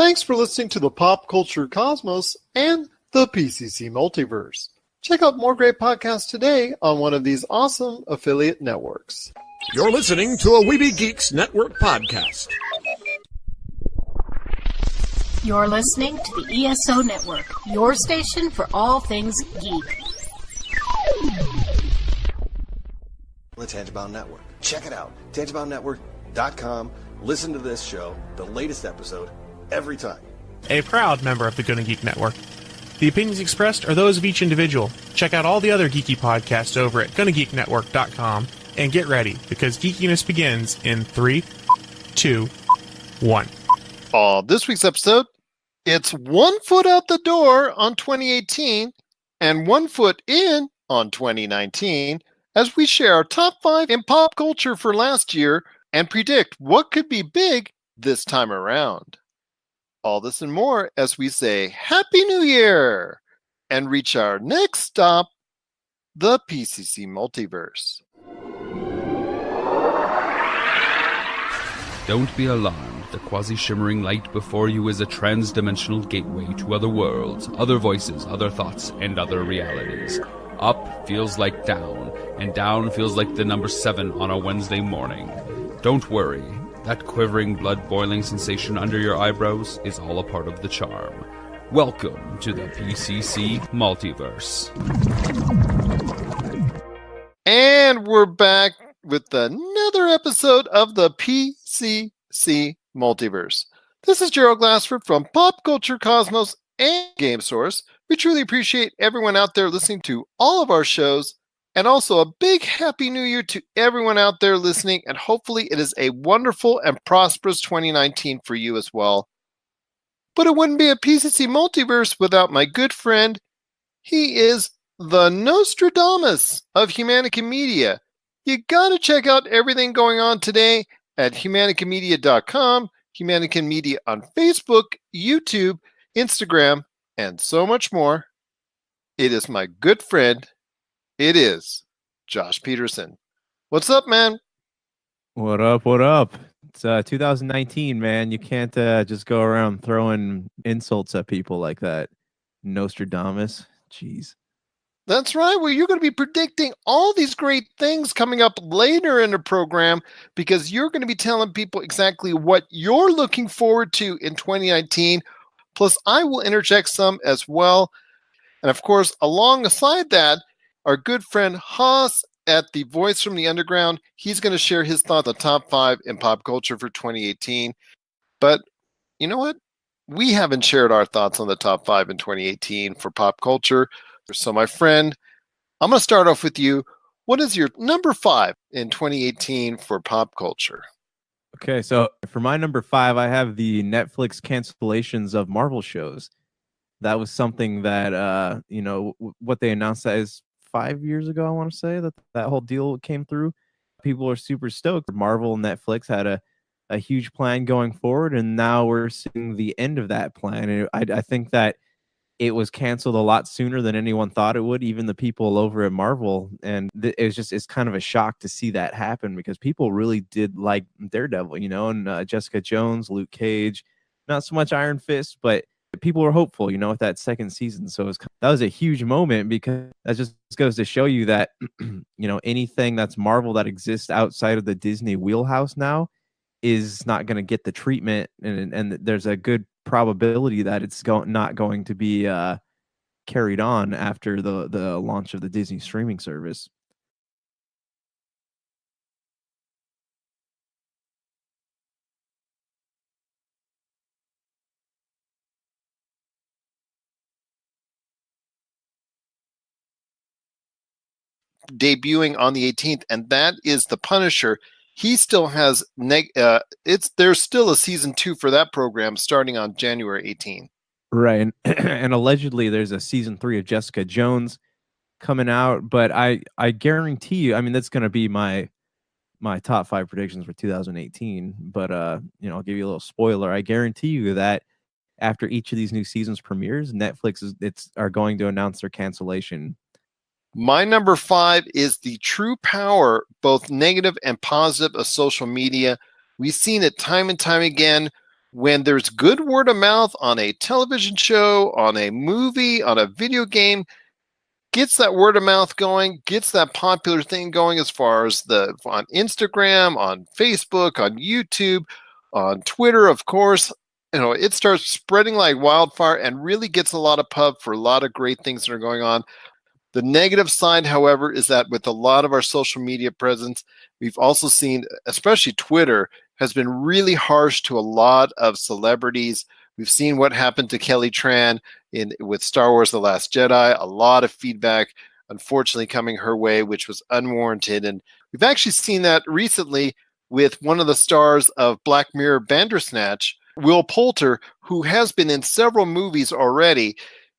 Thanks for listening to the Pop Culture Cosmos and the PCC Multiverse. Check out more great podcasts today on one of these awesome affiliate networks. You're listening to a Weeby Geeks Network podcast. You're listening to the ESO Network, your station for all things geek. The Tangibound Network. Check it out. TangiboundNetwork.com. Listen to this show, the latest episode, every time. A proud member of the Gonna Geek Network. The opinions expressed are those of each individual. Check out all the other geeky podcasts over at GonnaGeekNetwork.com and get ready, because geekiness begins in 3, 2, 1. On this week's episode, it's 1 foot out the door on 2018 and 1 foot in on 2019 as we share our top 5 in pop culture for last year and predict what could be big this time around. All this and more as we say Happy New Year and reach our next stop, the PCC Multiverse. Don't be alarmed. The quasi-shimmering light before you is a trans-dimensional gateway to other worlds, other voices, other thoughts, and other realities. Up feels like down, and down feels like the number 7 on a Wednesday morning. Don't worry. That quivering, blood-boiling sensation under your eyebrows is all a part of the charm. Welcome to the PCC Multiverse. And we're back with another episode of the PCC Multiverse. This is Gerald Glassford from Pop Culture Cosmos and Game Source. We truly appreciate everyone out there listening to all of our shows. And also a big Happy New Year to everyone out there listening, and hopefully it is a wonderful and prosperous 2019 for you as well. But it wouldn't be a PCC Multiverse without my good friend. He is the Nostradamus of Humanica Media. You gotta check out everything going on today at humanicamedia.com, Humanica Media on Facebook, YouTube, Instagram, and so much more. It is my good friend. It is Josh Peterson. What's up, man? What up? What up? It's 2019, man. You can't just go around throwing insults at people like that. Nostradamus. Jeez. That's right. Well, you're going to be predicting all these great things coming up later in the program because you're going to be telling people exactly what you're looking forward to in 2019. Plus, I will interject some as well. And of course, alongside that, our good friend Haas at the Voice from the Underground, he's going to share his thoughts on top 5 in pop culture for 2018. But you know what? We haven't shared our thoughts on the top 5 in 2018 for pop culture. So my friend, I'm going to start off with you. What is your number 5 in 2018 for pop culture? Okay, so for my number 5, I have the Netflix cancellations of Marvel shows. That was something that, what they announced that is 5 years ago, I want to say, that whole deal came through. People are super stoked. Marvel and Netflix had a huge plan going forward, and now we're seeing the end of that plan. And I think that it was canceled a lot sooner than anyone thought it would, even the people over at Marvel. And it's kind of a shock to see that happen because people really did like Daredevil, and Jessica Jones, Luke Cage, not so much Iron Fist, but people were hopeful, with that second season. So that was a huge moment because that just goes to show you that, anything that's Marvel that exists outside of the Disney wheelhouse now is not going to get the treatment. And there's a good probability that it's not going to be carried on after the launch of the Disney streaming service. Debuting on the 18th, and that is The Punisher. He still has there's still a season 2 for that program starting on January 18th. Right, and allegedly there's a season 3 of Jessica Jones coming out, but I guarantee you, I mean, that's going to be my top 5 predictions for 2018. But I'll give you a little spoiler. I guarantee you that after each of these new seasons premieres, Netflix are going to announce their cancellation. My number 5 is the true power, both negative and positive, of social media. We've seen it time and time again when there's good word of mouth on a television show, on a movie, on a video game, gets that word of mouth going, gets that popular thing going as far as on Instagram, on Facebook, on YouTube, on Twitter, of course. It starts spreading like wildfire and really gets a lot of pub for a lot of great things that are going on. The negative side, however, is that with a lot of our social media presence, we've also seen, especially Twitter, has been really harsh to a lot of celebrities. We've seen what happened to Kelly Tran with Star Wars The Last Jedi, a lot of feedback, unfortunately, coming her way, which was unwarranted. And we've actually seen that recently with one of the stars of Black Mirror Bandersnatch, Will Poulter, who has been in several movies already.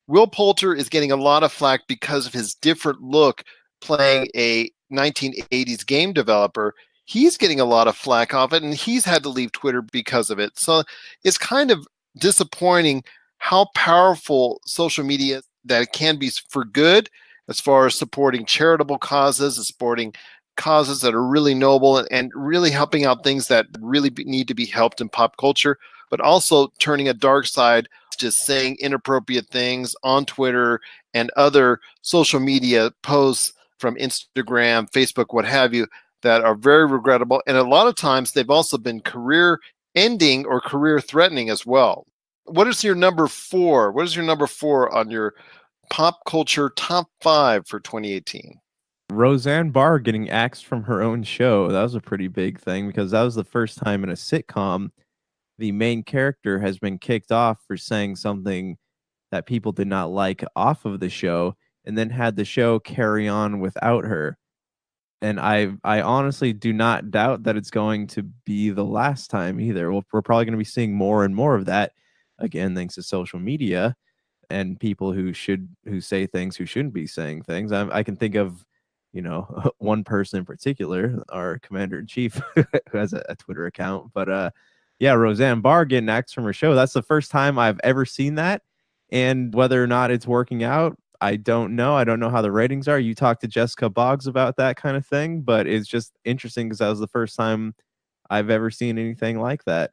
Will Poulter is getting a lot of flack because of his different look playing a 1980s game developer. He's getting a lot of flack off it, and he's had to leave Twitter because of it. So it's kind of disappointing how powerful social media that it can be for good, as far as supporting charitable causes, supporting causes that are really noble and really helping out things that really need to be helped in pop culture, but also turning a dark side, just saying inappropriate things on Twitter and other social media posts from Instagram, Facebook, what have you, that are very regrettable. And a lot of times they've also been career ending or career threatening as well. What is your number 4? What is your number 4 on your pop culture top 5 for 2018? Roseanne Barr getting axed from her own show. That was a pretty big thing because that was the first time in a sitcom the main character has been kicked off for saying something that people did not like off of the show, and then had the show carry on without her. And I honestly do not doubt that it's going to be the last time either. We're probably going to be seeing more and more of that, again, thanks to social media and people who say things who shouldn't be saying things. I can think of, one person in particular, our commander-in-chief, who has a Twitter account. But yeah, Roseanne Barr getting axed from her show. That's the first time I've ever seen that. And whether or not it's working out, I don't know. I don't know how the ratings are. You talked to Jessica Boggs about that kind of thing, but it's just interesting because that was the first time I've ever seen anything like that.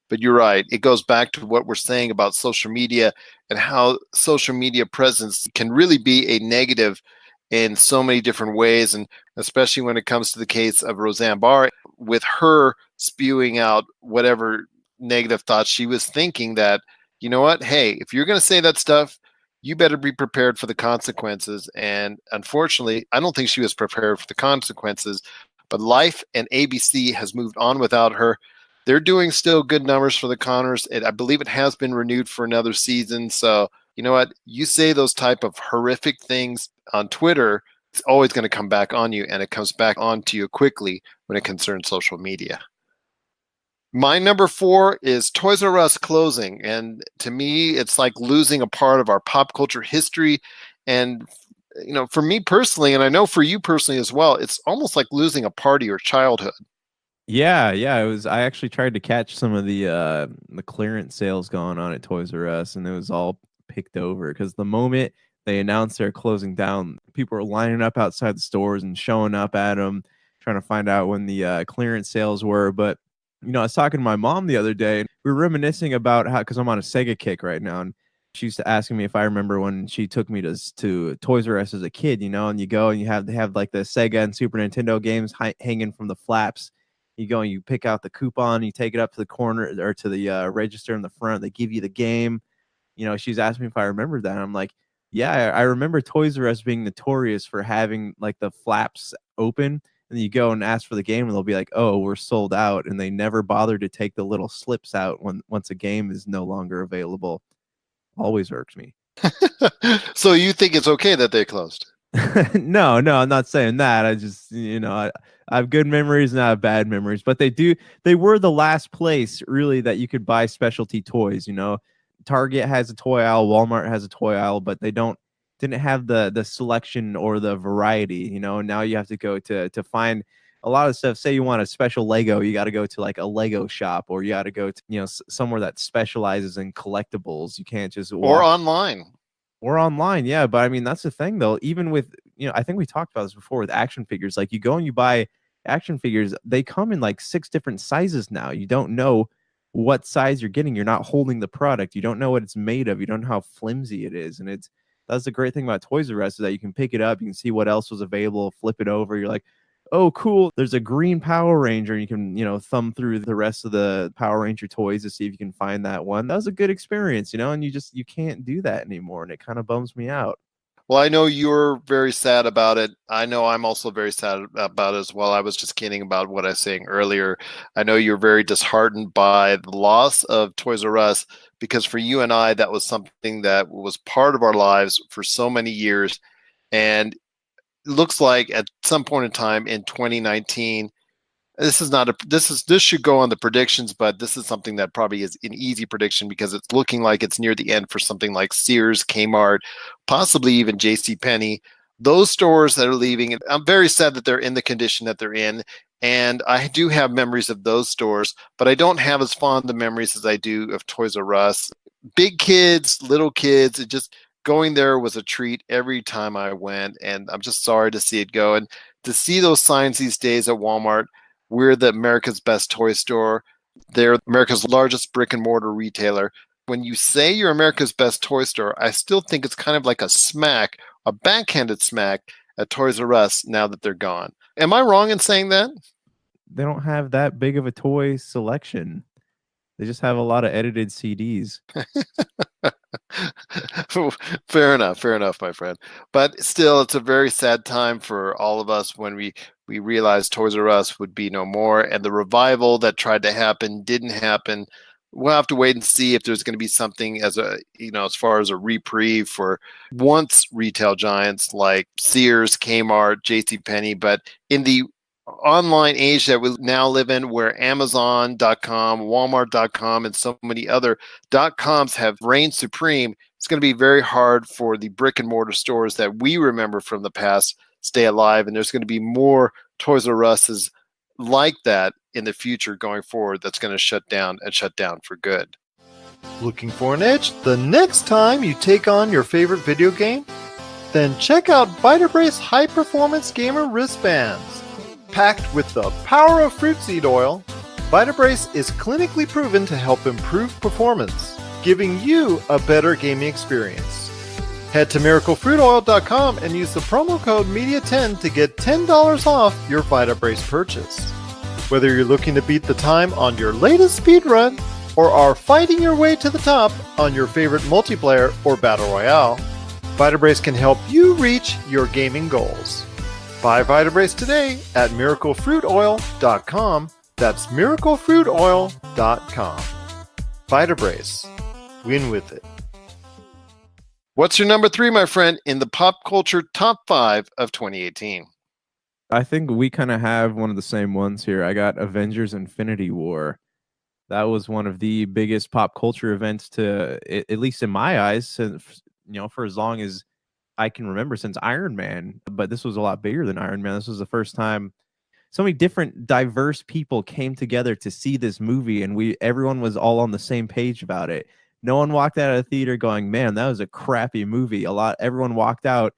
But you're right. It goes back to what we're saying about social media and how social media presence can really be a negative in so many different ways. And especially when it comes to the case of Roseanne Barr, with her spewing out whatever negative thoughts she was thinking, that, you know what, hey, if you're going to say that stuff, you better be prepared for the consequences. And unfortunately, I don't think she was prepared for the consequences, but life and ABC has moved on without her. They're doing still good numbers for the Connors. I believe it has been renewed for another season. So, you know what? You say those type of horrific things on Twitter, it's always going to come back on you, and it comes back onto you quickly when it concerns social media. My number 4 is Toys R Us closing. And to me, it's like losing a part of our pop culture history. And, for me personally, and I know for you personally as well, it's almost like losing a part of your childhood. Yeah, it was. I actually tried to catch some of the clearance sales going on at Toys R Us, and it was all picked over because the moment they announced they're closing down, people were lining up outside the stores and showing up at them, trying to find out when the clearance sales were. But I was talking to my mom the other day, and we were reminiscing about how, because I'm on a Sega kick right now, and she used to asking me if I remember when she took me to Toys R Us as a kid, and you go and they have like the Sega and Super Nintendo games hanging from the flaps. You go and you pick out the coupon, you take it up to the corner or to the register in the front. They give you the game. She's asked me if I remember that. And I'm like, yeah, I remember Toys R Us being notorious for having like the flaps open. And you go and ask for the game, and they'll be like, "Oh, we're sold out," and they never bother to take the little slips out once a game is no longer available. Always irks me. So you think it's okay that they closed? No, I'm not saying that. I just, I have good memories and I have bad memories, but they were the last place really that you could buy specialty toys. Target has a toy aisle, Walmart has a toy aisle, but they didn't have the selection or the variety. Now you have to go to find a lot of stuff. Say you want a special Lego, you got to go to like a Lego shop, or you got to go to somewhere that specializes in collectibles. You can't just or online. Or online, yeah. But I mean, that's the thing, though. Even with, I think we talked about this before with action figures. Like you go and you buy action figures, they come in like 6 different sizes now. You don't know what size you're getting. You're not holding the product. You don't know what it's made of. You don't know how flimsy it is. And that's the great thing about Toys R Us, is that you can pick it up, you can see what else was available, flip it over. You're like, oh, cool, there's a green Power Ranger. You can, thumb through the rest of the Power Ranger toys to see if you can find that one. That was a good experience, and you can't do that anymore. And it kind of bums me out. Well, I know you're very sad about it. I know I'm also very sad about it as well. I was just kidding about what I was saying earlier. I know you're very disheartened by the loss of Toys R Us, because for you and I, that was something that was part of our lives for so many years. And it looks like at some point in time in 2019, this should go on the predictions, but this is something that probably is an easy prediction, because it's looking like it's near the end for something like Sears, Kmart, possibly even JCPenney. Those stores that are leaving, and I'm very sad that they're in the condition that they're in. And I do have memories of those stores, but I don't have as fond of memories as I do of Toys R Us. Big kids, little kids, it just going there was a treat every time I went, and I'm just sorry to see it go. And to see those signs these days at Walmart, we're the America's best toy store. They're America's largest brick and mortar retailer. When you say you're America's best toy store, I still think it's kind of like a backhanded smack at Toys R Us now that they're gone. Am I wrong in saying that? They don't have that big of a toy selection. They just have a lot of edited CDs. Fair enough, my friend. But still, it's a very sad time for all of us when we realized Toys R Us would be no more, and the revival that tried to happen didn't happen. We'll have to wait and see if there's going to be something as far as a reprieve for once retail giants like Sears, Kmart, JCPenney, but in the online age that we now live in, where Amazon.com, Walmart.com, and so many other .coms have reigned supreme, it's going to be very hard for the brick and mortar stores that we remember from the past stay alive. And there's going to be more Toys R Us's like that in the future going forward that's going to shut down for good. Looking for an edge the next time you take on your favorite video game? Then check out Vitabrace High Performance Gamer Wristbands. Packed with the power of fruit seed oil, Vitabrace is clinically proven to help improve performance, giving you a better gaming experience. Head to miraclefruitoil.com and use the promo code MEDIA10 to get $10 off your Vitabrace purchase. Whether you're looking to beat the time on your latest speedrun or are fighting your way to the top on your favorite multiplayer or battle royale, Vitabrace can help you reach your gaming goals. Buy Vitabrace today at miraclefruitoil.com. That's miraclefruitoil.com. Vitabrace. Win with it. What's your number 3, my friend, in the pop culture top 5 of 2018? I think we kind of have one of the same ones here. I got Avengers Infinity War. That was one of the biggest pop culture events at least in my eyes, since, for as long as I can remember, since Iron Man. But this was a lot bigger than Iron Man. This was the first time so many different diverse people came together to see this movie, and everyone was all on the same page about it. No one walked out of the theater going, man, that was a crappy movie. Everyone walked out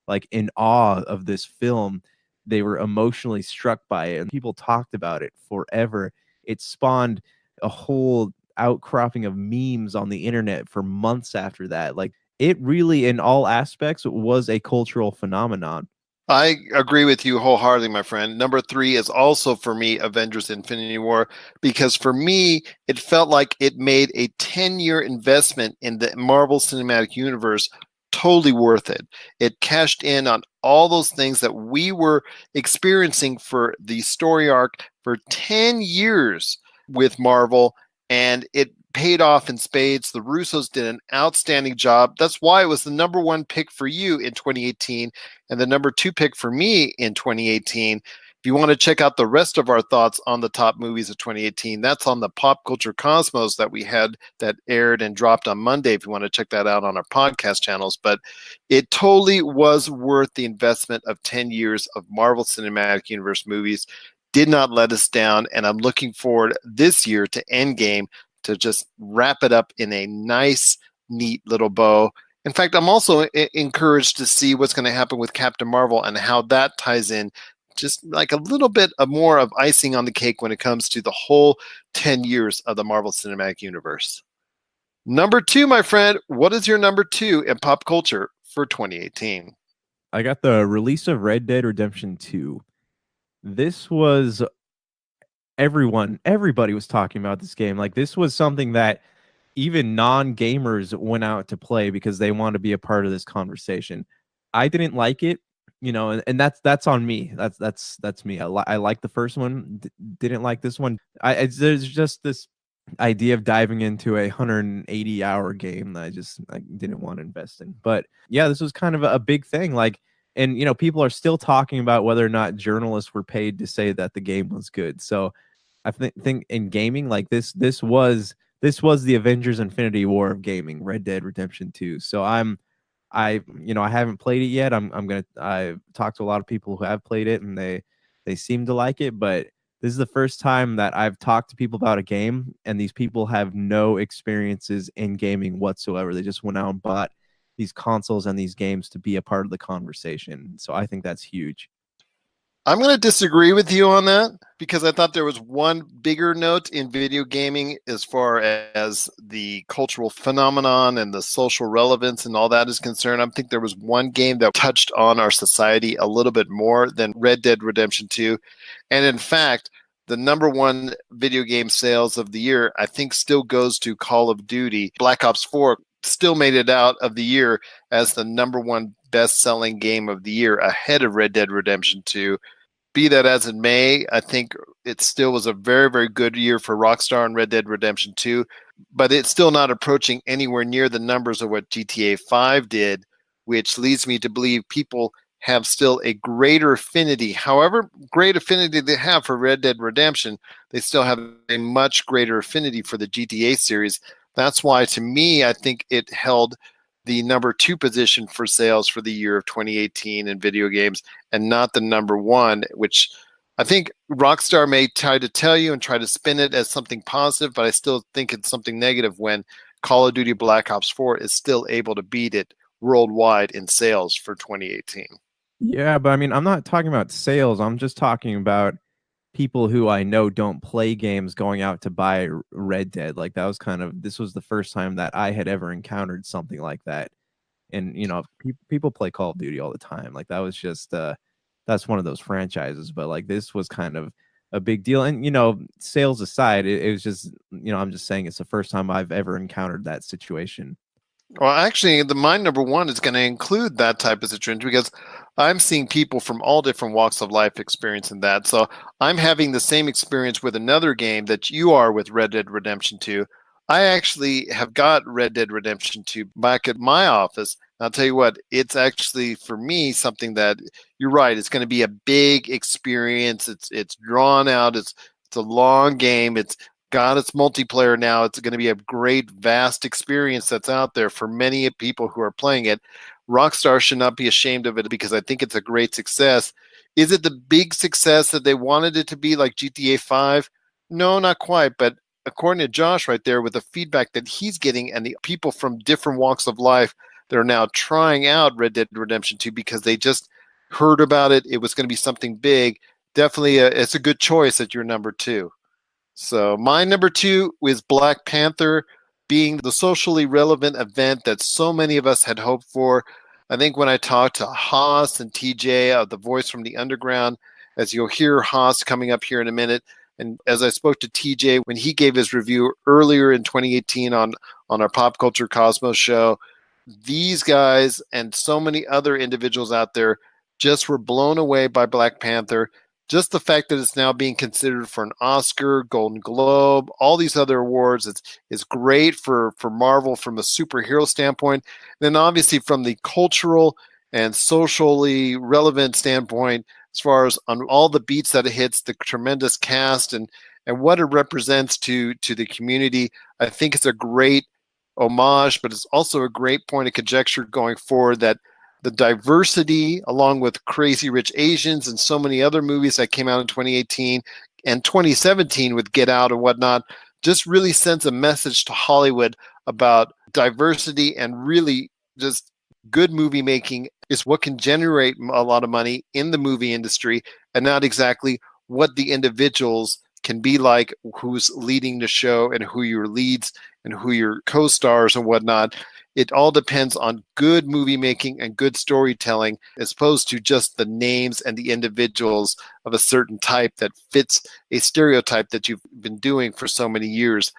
like in awe of this film. They were emotionally struck by it, and people talked about it forever. It spawned a whole outcropping of memes on the internet for months after that. Like, it really, in all aspects, was a cultural phenomenon. I agree with you wholeheartedly, my friend. Number 3 is also for me Avengers Infinity War, because for me, it felt like it made a 10-year investment in the Marvel Cinematic Universe totally worth it. It cashed in on all those things that we were experiencing for the story arc for 10 years with Marvel, and it paid off in spades. The Russos did an outstanding job. That's why it was the number 1 pick for you in 2018 and the number 2 pick for me in 2018. If you want to check out the rest of our thoughts on the top movies of 2018, that's on the Pop Culture Cosmos that we had that aired and dropped on Monday, if you want to check that out on our podcast channels. But it totally was worth the investment of 10 years of Marvel Cinematic Universe movies. Did not let us down, and I'm looking forward this year to Endgame to just wrap it up in a nice, neat little bow. In fact, I'm also encouraged to see what's going to happen with Captain Marvel and how that ties in just like a little bit of more of icing on the cake when it comes to the whole 10 years of the Marvel Cinematic Universe. Number 2, my friend, what is your number 2 in pop culture for 2018? I got the release of Red Dead Redemption 2. This was everybody was talking about this game. Like, this was something that even non-gamers went out to play because they want to be a part of this conversation. I didn't like it, and that's on me. That's me. I like the first one, didn't like this one. There's just this idea of diving into a 180-hour game that I didn't want to invest in. But yeah, this was kind of a big thing. Like, and people are still talking about whether or not journalists were paid to say that the game was good. So I think in gaming, like this was the Avengers Infinity War of gaming, Red Dead Redemption 2. So I haven't played it yet. I've talked to a lot of people who have played it, and they seem to like it, but this is the first time that I've talked to people about a game, and these people have no experiences in gaming whatsoever. They just went out and bought these consoles and these games to be a part of the conversation. So I think that's huge. I'm going to disagree with you on that because I thought there was one bigger note in video gaming as far as the cultural phenomenon and the social relevance and all that is concerned. I think there was one game that touched on our society a little bit more than Red Dead Redemption 2. And in fact, the number 1 video game sales of the year, I think, still goes to Call of Duty. Black Ops 4 still made it out of the year as the number 1 best-selling game of the year, ahead of Red Dead Redemption 2. Be that as it may, I think it still was a very, very good year for Rockstar and Red Dead Redemption 2, but it's still not approaching anywhere near the numbers of what GTA 5 did, which leads me to believe people have still a greater affinity. However great affinity they have for Red Dead Redemption, they still have a much greater affinity for the GTA series. That's why, to me, I think it held the number 2 position for sales for the year of 2018 in video games, and not the number 1, which I think Rockstar may try to tell you and try to spin it as something positive, but I still think it's something negative when Call of Duty Black Ops 4 is still able to beat it worldwide in sales for 2018. Yeah, but I mean, I'm not talking about sales. I'm just talking about people who I know don't play games going out to buy Red Dead. Like, this was the first time that I had ever encountered something like that. And people play Call of Duty all the time. Like, that was just that's one of those franchises. But like, this was kind of a big deal. And sales aside, it was just I'm just saying it's the first time I've ever encountered that situation. Well, actually, my number 1 is going to include that type of situation because I'm seeing people from all different walks of life experiencing that. So I'm having the same experience with another game that you are with Red Dead Redemption 2. I actually have got Red Dead Redemption 2 back at my office. I'll tell you what, it's actually, for me, something that, you're right, it's going to be a big experience. It's drawn out. It's a long game. It's got its multiplayer now. It's going to be a great, vast experience that's out there for many people who are playing it. Rockstar should not be ashamed of it because I think it's a great success. Is it the big success that they wanted it to be, like GTA 5? No, not quite. But according to Josh right there, with the feedback that he's getting and the people from different walks of life that are now trying out Red Dead Redemption 2 because they just heard about it, it was going to be something big. Definitely, it's a good choice at your number 2. So my number 2 is Black Panther, being the socially relevant event that so many of us had hoped for. I think when I talked to Haas and TJ, the voice from the underground, as you'll hear Haas coming up here in a minute, and as I spoke to TJ when he gave his review earlier in 2018 on our Pop Culture Cosmos show, these guys and so many other individuals out there just were blown away by Black Panther. Just the fact that it's now being considered for an Oscar, Golden Globe, all these other awards, it's great for Marvel from a superhero standpoint. And then obviously from the cultural and socially relevant standpoint, as far as on all the beats that it hits, the tremendous cast and what it represents to the community, I think it's a great homage, but it's also a great point of conjecture going forward that the diversity, along with Crazy Rich Asians and so many other movies that came out in 2018 and 2017 with Get Out and whatnot, just really sends a message to Hollywood about diversity and really just good movie making is what can generate a lot of money in the movie industry, and not exactly what the individuals can be like, who's leading the show and who your leads and who your co-stars and whatnot. It all depends on good movie making and good storytelling, as opposed to just the names and the individuals of a certain type that fits a stereotype that you've been doing for so many years,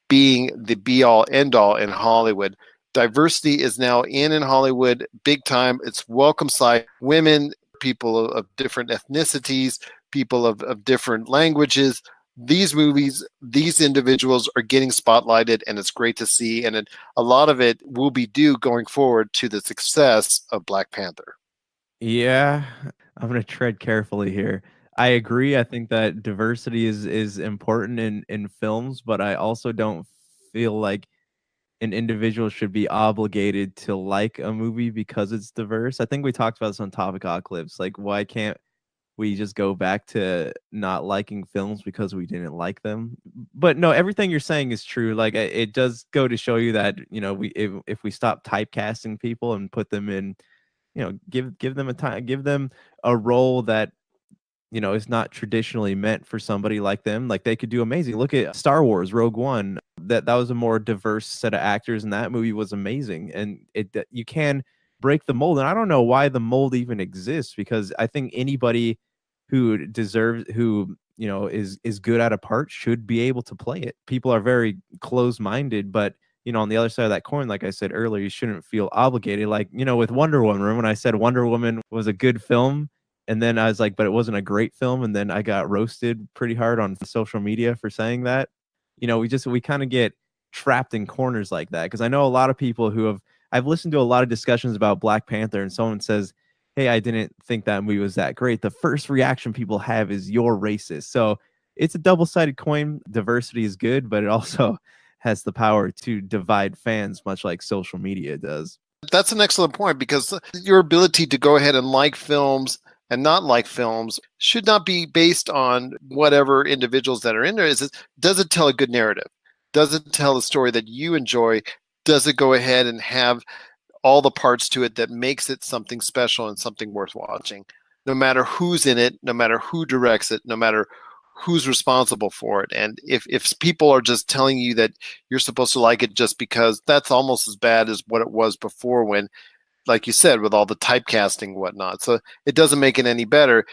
being the be all end all in Hollywood. Diversity is now in Hollywood big time. It's welcome sight. Women, people of different ethnicities, people of different languages. These movies, these individuals are getting spotlighted, and it's great to see. And a lot of it will be due going forward to the success of Black Panther. Yeah, I'm gonna tread carefully here. I agree. I think that diversity is important in films, but I also don't feel like an individual should be obligated to like a movie because it's diverse. I think we talked about this on Topic Eclipse. Like, why can't we just go back to not liking films because we didn't like them? But no, everything you're saying is true. Like, it does go to show you that, we if we stop typecasting people and put them in, give them a time, give them a role that is not traditionally meant for somebody like them. Like, they could do amazing. Look at Star Wars Rogue One. That was a more diverse set of actors, and that movie was amazing. And you can break the mold. And I don't know why the mold even exists, because I think anybody who deserves, who is good at a part, should be able to play it. People are very closed-minded, but on the other side of that coin, like I said earlier, you shouldn't feel obligated. Like, with Wonder Woman, when I said Wonder Woman was a good film, and then I was like, but it wasn't a great film, and then I got roasted pretty hard on social media for saying that. We kind of get trapped in corners like that, because I know a lot of people I've listened to a lot of discussions about Black Panther, and someone says, hey, I didn't think that movie was that great. The first reaction people have is, you're racist. So it's a double-sided coin. Diversity is good, but it also has the power to divide fans, much like social media does. That's an excellent point, because your ability to go ahead and like films and not like films should not be based on whatever individuals that are in there. Does it tell a good narrative? Does it tell a story that you enjoy? Does it go ahead and have all the parts to it that makes it something special and something worth watching? No matter who's in it, no matter who directs it, no matter who's responsible for it. And if people are just telling you that you're supposed to like it just because, that's almost as bad as what it was before, when, like you said, with all the typecasting and whatnot. So it doesn't make it any better.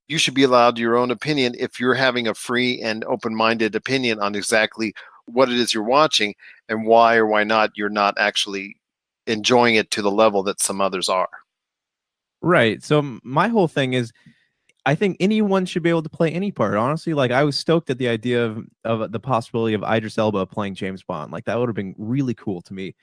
You should be allowed your own opinion if you're having a free and open-minded opinion on exactly what it is you're watching, and why or why not you're not actually enjoying it to the level that some others are. Right. So my whole thing is, I think anyone should be able to play any part. Honestly, like, I was stoked at the idea of the possibility of Idris Elba playing James Bond. Like, that would have been really cool to me.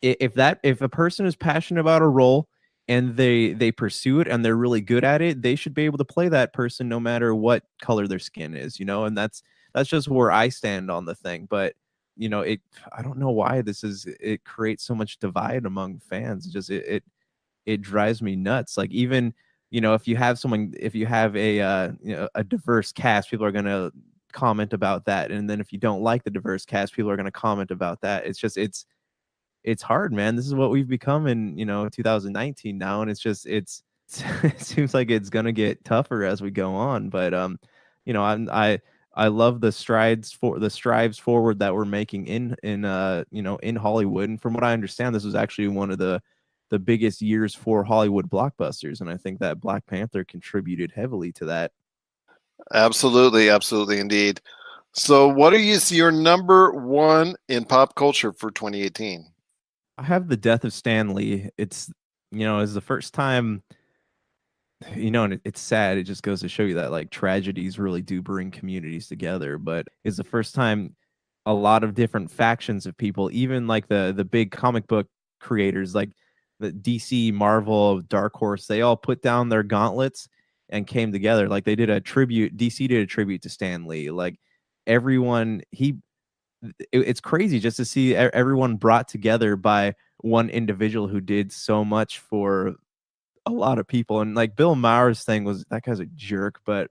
If a person is passionate about a role and they pursue it and they're really good at it, they should be able to play that person no matter what color their skin is, and that's just where I stand on the thing. But I don't know why it creates so much divide among fans. It drives me nuts. Like, even if you have a diverse cast, people are going to comment about that. And then if you don't like the diverse cast, people are going to comment about that. It's hard, man. This is what we've become in 2019 now, and it seems like it's gonna get tougher as we go on. But I love the strides forward that we're making in Hollywood. And from what I understand, this was actually one of the biggest years for Hollywood blockbusters, and I think that Black Panther contributed heavily to that. Absolutely, absolutely, indeed. So, what is your number one in pop culture for 2018? I have the death of Stan Lee. It's the first time, and it's sad. It just goes to show you that, like, tragedies really do bring communities together. But it's the first time a lot of different factions of people, even like the big comic book creators, like the DC, Marvel, Dark Horse, they all put down their gauntlets and came together. Like, DC did a tribute to Stan Lee. Like, everyone, it's crazy just to see everyone brought together by one individual who did so much for a lot of people. And like, Bill Maher's thing was, that guy's a jerk, but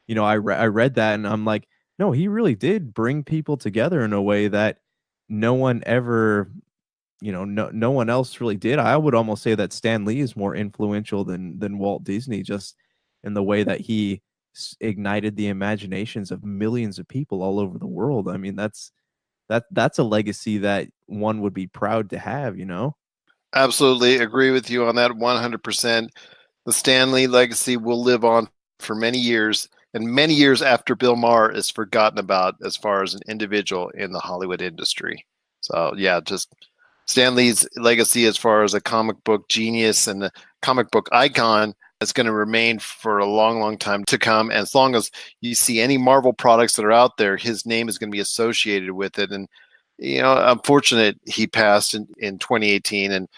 I read that and I'm like, no, he really did bring people together in a way that no one ever no one else really did. I would almost say that Stan Lee is more influential than Walt Disney, just in the way that he ignited the imaginations of millions of people all over the world. I mean, that's a legacy that one would be proud to have, Absolutely agree with you on that 100%. The Stan Lee legacy will live on for many years, and many years after Bill Maher is forgotten about as far as an individual in the Hollywood industry. So yeah, just Stan Lee's legacy as far as a comic book genius and a comic book icon is going to remain for a long, long time to come. And as long as you see any Marvel products that are out there, his name is going to be associated with it. And I'm fortunate he passed in 2018, and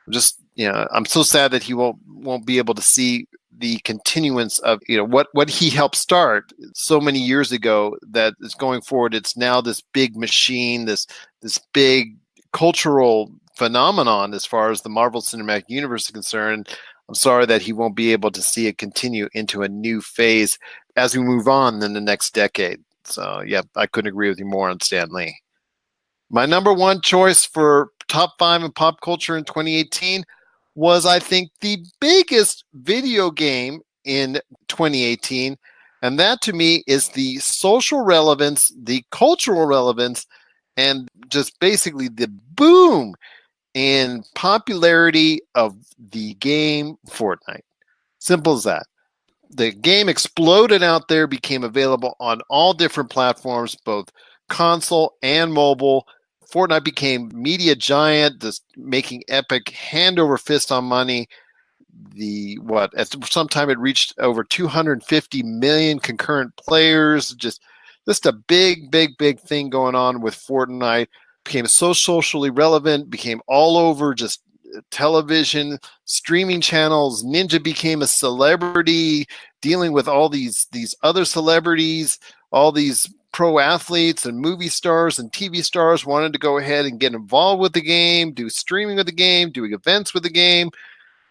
just I'm so sad that he won't be able to see the continuance of what he helped start so many years ago that is going forward. It's now this big machine, this big cultural phenomenon as far as the Marvel Cinematic Universe is concerned. I'm sorry that he won't be able to see it continue into a new phase as we move on in the next decade. So yeah, I couldn't agree with you more on Stan Lee. My number one choice for top 5 in pop culture in 2018 was, I think, the biggest video game in 2018. And that to me is the social relevance, the cultural relevance, and just basically the boom in popularity of the game Fortnite. Simple as that. The game exploded out there, became available on all different platforms, both console and mobile. Fortnite became media giant, just making epic hand over fist on money. At some time it reached over 250 million concurrent players. Just a big thing going on with Fortnite. Became so socially relevant, became all over just television, streaming channels. Ninja became a celebrity, dealing with all these other celebrities, all these pro athletes and movie stars and TV stars wanted to go ahead and get involved with the game, do streaming of the game, doing events with the game.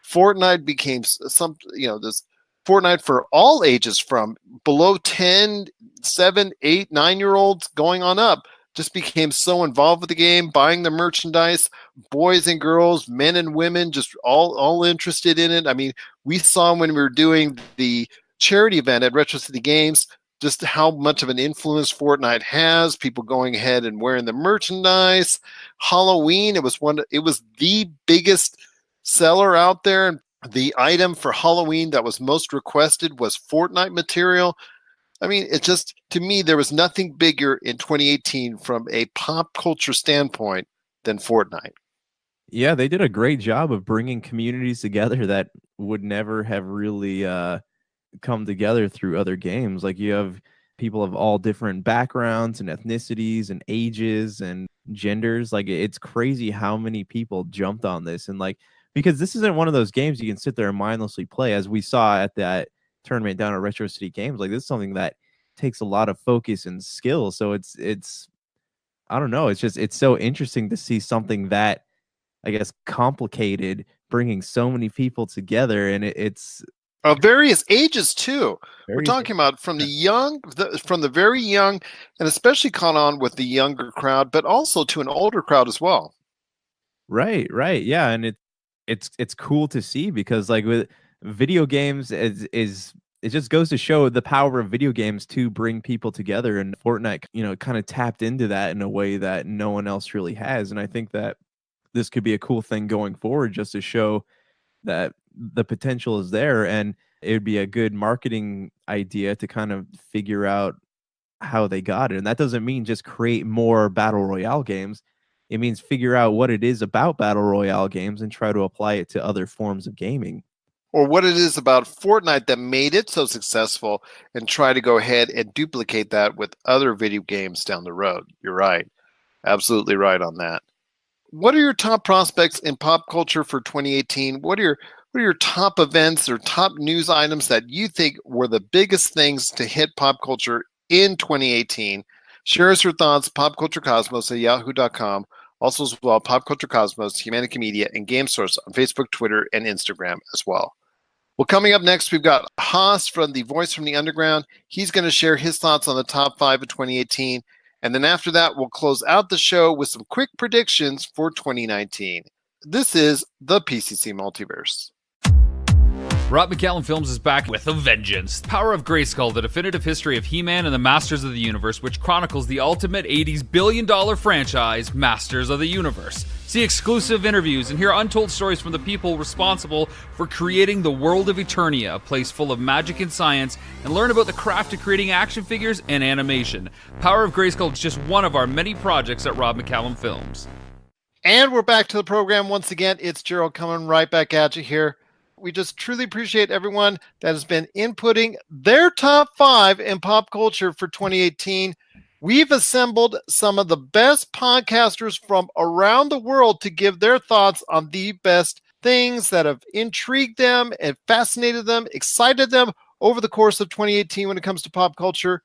Fortnite became this Fortnite for all ages, from below 10, 7, 8, 9-year-olds going on up, just became so involved with the game, buying the merchandise, boys and girls, men and women, just all interested in it. I mean, we saw when we were doing the charity event at Retro City Games just how much of an influence Fortnite has, people going ahead and wearing the merchandise. Halloween, it was the biggest seller out there. And the item for Halloween that was most requested was Fortnite material. I mean, to me, there was nothing bigger in 2018 from a pop culture standpoint than Fortnite. Yeah, they did a great job of bringing communities together that would never have really come together through other games. Like, you have people of all different backgrounds and ethnicities and ages and genders. Like, it's crazy how many people jumped on this. And because this isn't one of those games you can sit there and mindlessly play, as we saw at that tournament down at Retro City Games. Like, this is something that takes a lot of focus and skill. So it's I don't know, it's so interesting to see something that, I guess, complicated, bringing so many people together. And it's of various ages too. We're talking about from the very young, and especially caught on with the younger crowd, but also to an older crowd as well. Right. Yeah. And it's cool to see, because with video games it just goes to show the power of video games to bring people together. And Fortnite, kind of tapped into that in a way that no one else really has. And I think that this could be a cool thing going forward, just to show that the potential is there. And it would be a good marketing idea to kind of figure out how they got it. And that doesn't mean just create more battle royale games. It means figure out what it is about battle royale games and try to apply it to other forms of gaming. Or what it is about Fortnite that made it so successful, and try to go ahead and duplicate that with other video games down the road. You're right. Absolutely right on that. What are your top prospects in pop culture for 2018? What are your top events or top news items that you think were the biggest things to hit pop culture in 2018? Share us your thoughts, popculturecosmos@yahoo.com. Also as well, Pop Culture Cosmos, Humanica Media, and Game Source on Facebook, Twitter, and Instagram as well. Well, coming up next, we've got Haas from the Voice from the Underground. He's going to share his thoughts on the top 5 of 2018. And then after that, we'll close out the show with some quick predictions for 2019. This is the PCC Multiverse. McCallum Films is back with a vengeance. Power of Grayskull, the definitive history of He-Man and the Masters of the Universe, which chronicles the ultimate 80s billion-dollar franchise, Masters of the Universe. See exclusive interviews and hear untold stories from the people responsible for creating the world of Eternia, a place full of magic and science, and learn about the craft of creating action figures and animation. Power of Grayskull is just one of our many projects at McCallum Films. And we're back to the program once again. It's Gerald coming right back at you here. We just truly appreciate everyone that has been inputting their top 5 in pop culture for 2018. We've assembled some of the best podcasters from around the world to give their thoughts on the best things that have intrigued them and fascinated them, excited them over the course of 2018 when it comes to pop culture.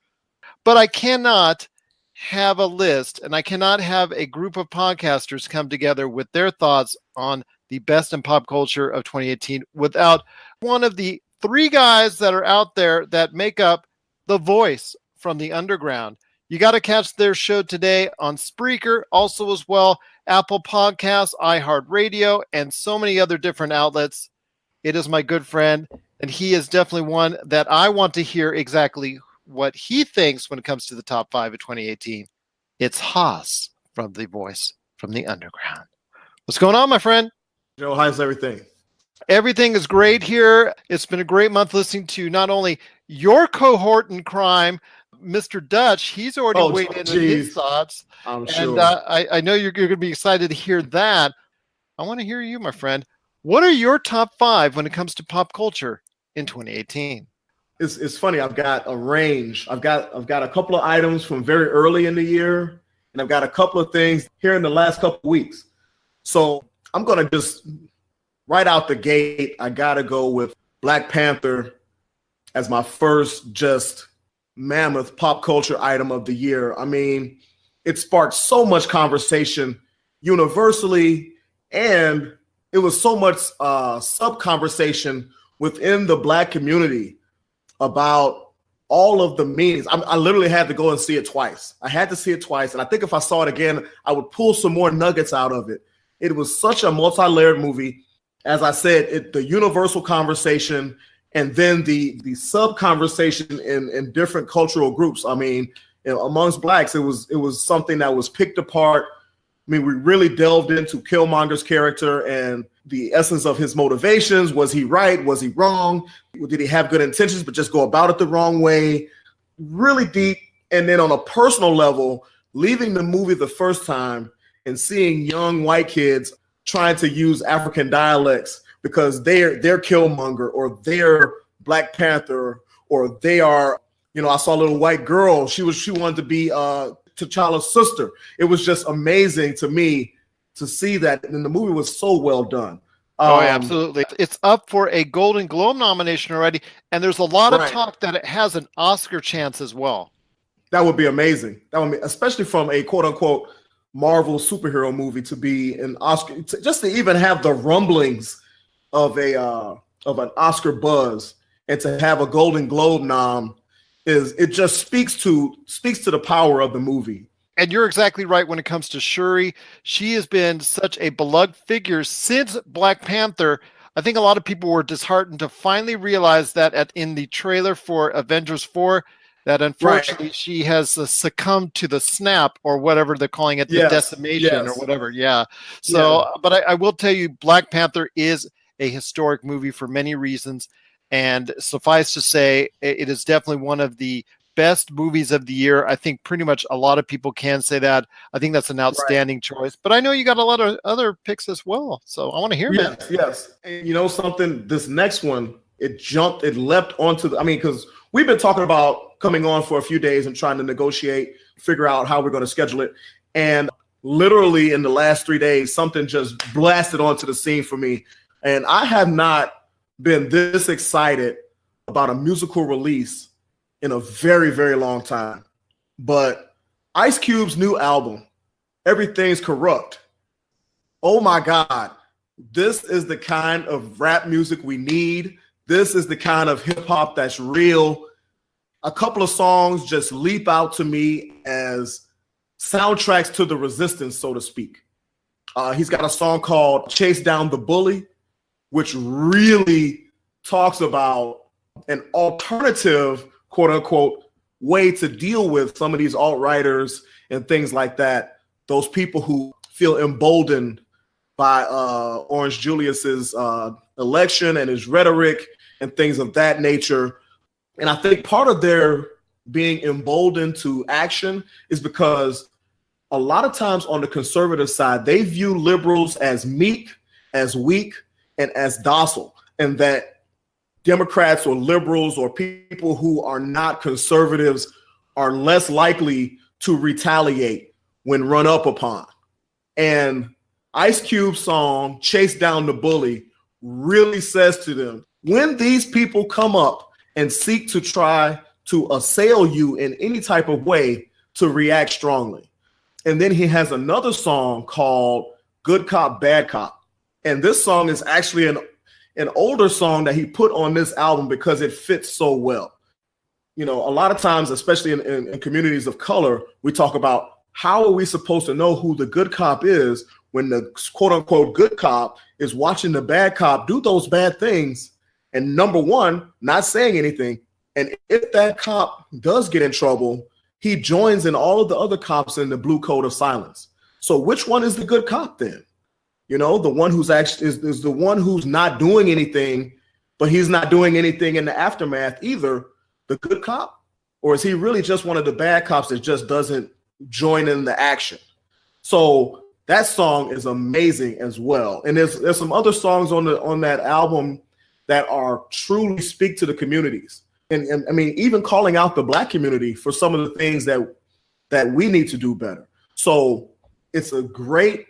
But I cannot have a list and I cannot have a group of podcasters come together with their thoughts on the best in pop culture of 2018 without one of the 3 guys that are out there that make up the voice from the underground. You got to catch their show today on Spreaker, also as well, Apple Podcasts, iHeartRadio, and so many other different outlets. It is my good friend, and he is definitely one that I want to hear exactly what he thinks when it comes to the top 5 of 2018. It's Haas from the voice from the underground. What's going on, my friend? Joe, how's everything? Everything is great here. It's been a great month listening to not only your cohort in crime, Mr. Dutch. He's already weighed in with his thoughts. I'm sure. And I know you're going to be excited to hear that. I want to hear you, my friend. What are your top 5 when it comes to pop culture in 2018? It's funny. I've got a range. I've got a couple of items from very early in the year, and I've got a couple of things here in the last couple of weeks. So I'm going to just, right out the gate, I got to go with Black Panther as my first just mammoth pop culture item of the year. I mean, it sparked so much conversation universally, and it was so much sub-conversation within the Black community about all of the meanings. I literally had to go and see it twice. I had to see it twice, and I think if I saw it again, I would pull some more nuggets out of it. It was such a multi-layered movie. As I said, the universal conversation and then the sub-conversation in different cultural groups. I mean, amongst Blacks, it was something that was picked apart. I mean, we really delved into Killmonger's character and the essence of his motivations. Was he right? Was he wrong? Did he have good intentions but just go about it the wrong way? Really deep. And then on a personal level, leaving the movie the first time and seeing young white kids trying to use African dialects because they're Killmonger or they're Black Panther or they are, I saw a little white girl. She wanted to be T'Challa's sister. It was just amazing to me to see that. And the movie was so well done. Absolutely. It's up for a Golden Globe nomination already. And there's a lot of talk that it has an Oscar chance as well. That would be amazing. That would be, especially from a quote unquote Marvel superhero movie to be an Oscar, just to even have the rumblings of an Oscar buzz and to have a Golden Globe nom it just speaks to the power of the movie. And you're exactly right when it comes to Shuri. She has been such a beloved figure since Black Panther. I think a lot of people were disheartened to finally realize that in the trailer for Avengers 4, that unfortunately she has succumbed to the snap or whatever they're calling it, the decimation or whatever. Yeah. So, but I will tell you, Black Panther is a historic movie for many reasons. And suffice to say, it is definitely one of the best movies of the year. I think pretty much a lot of people can say that. I think that's an outstanding choice. But I know you got a lot of other picks as well. So I want to hear that. Yes. And you know something? This next one, it leapt onto because we've been talking about coming on for a few days and trying to negotiate, figure out how we're going to schedule it. And literally in the last 3 days, something just blasted onto the scene for me. And I have not been this excited about a musical release in a very, very long time. But Ice Cube's new album, Everything's Corrupt. Oh my God. This is the kind of rap music we need. This is the kind of hip hop that's real. A couple of songs just leap out to me as soundtracks to the resistance, so to speak. He's got a song called Chase Down the Bully, which really talks about an alternative, quote unquote, way to deal with some of these alt-writers and things like that. Those people who feel emboldened by Orange Julius's election and his rhetoric and things of that nature. And I think part of their being emboldened to action is because a lot of times on the conservative side, they view liberals as meek, as weak, and as docile, and that Democrats or liberals or people who are not conservatives are less likely to retaliate when run up upon. And Ice Cube's song, Chase Down the Bully, really says to them, when these people come up and seek to try to assail you in any type of way, to react strongly. And then he has another song called Good Cop, Bad Cop. And this song is actually an older song that he put on this album because it fits so well. You know, a lot of times, especially in communities of color, we talk about how are we supposed to know who the good cop is when the quote unquote good cop is watching the bad cop do those bad things. And number one, not saying anything. And if that cop does get in trouble, he joins in all of the other cops in the blue code of silence. So which one is the good cop then? You know, the one who's actually is the one who's not doing anything, but he's not doing anything in the aftermath either, the good cop? Or is he really just one of the bad cops that just doesn't join in the action? So that song is amazing as well. And there's some other songs on that album that are truly speak to the communities. And I mean, even calling out the Black community for some of the things that we need to do better. So it's a great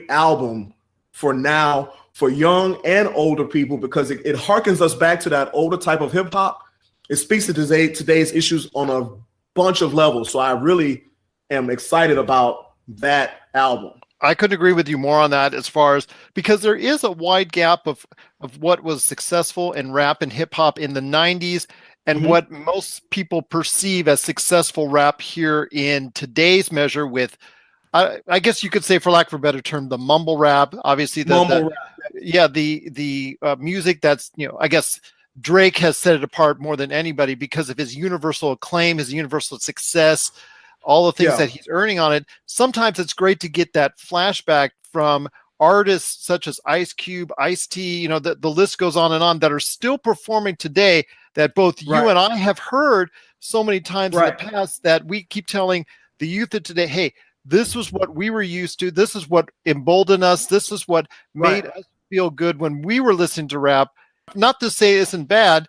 album for now, for young and older people, because it harkens us back to that older type of hip hop. It speaks to today's issues on a bunch of levels. So I really am excited about that album. I couldn't agree with you more on that, as far as, because there is a wide gap of what was successful in rap and hip hop in the 90s and what most people perceive as successful rap here in today's measure with, I guess you could say, for lack of a better term, the mumble rap. Obviously, the music that's, you know, I guess Drake has set it apart more than anybody because of his universal acclaim, his universal success, all the things that he's earning on it. Sometimes it's great to get that flashback from artists such as Ice Cube, Ice-T, you know, the list goes on and on, that are still performing today, that both you and I have heard so many times in the past, that we keep telling the youth of today, hey, this was what we were used to. This is what emboldened us. This is what made us feel good when we were listening to rap. Not to say it isn't bad.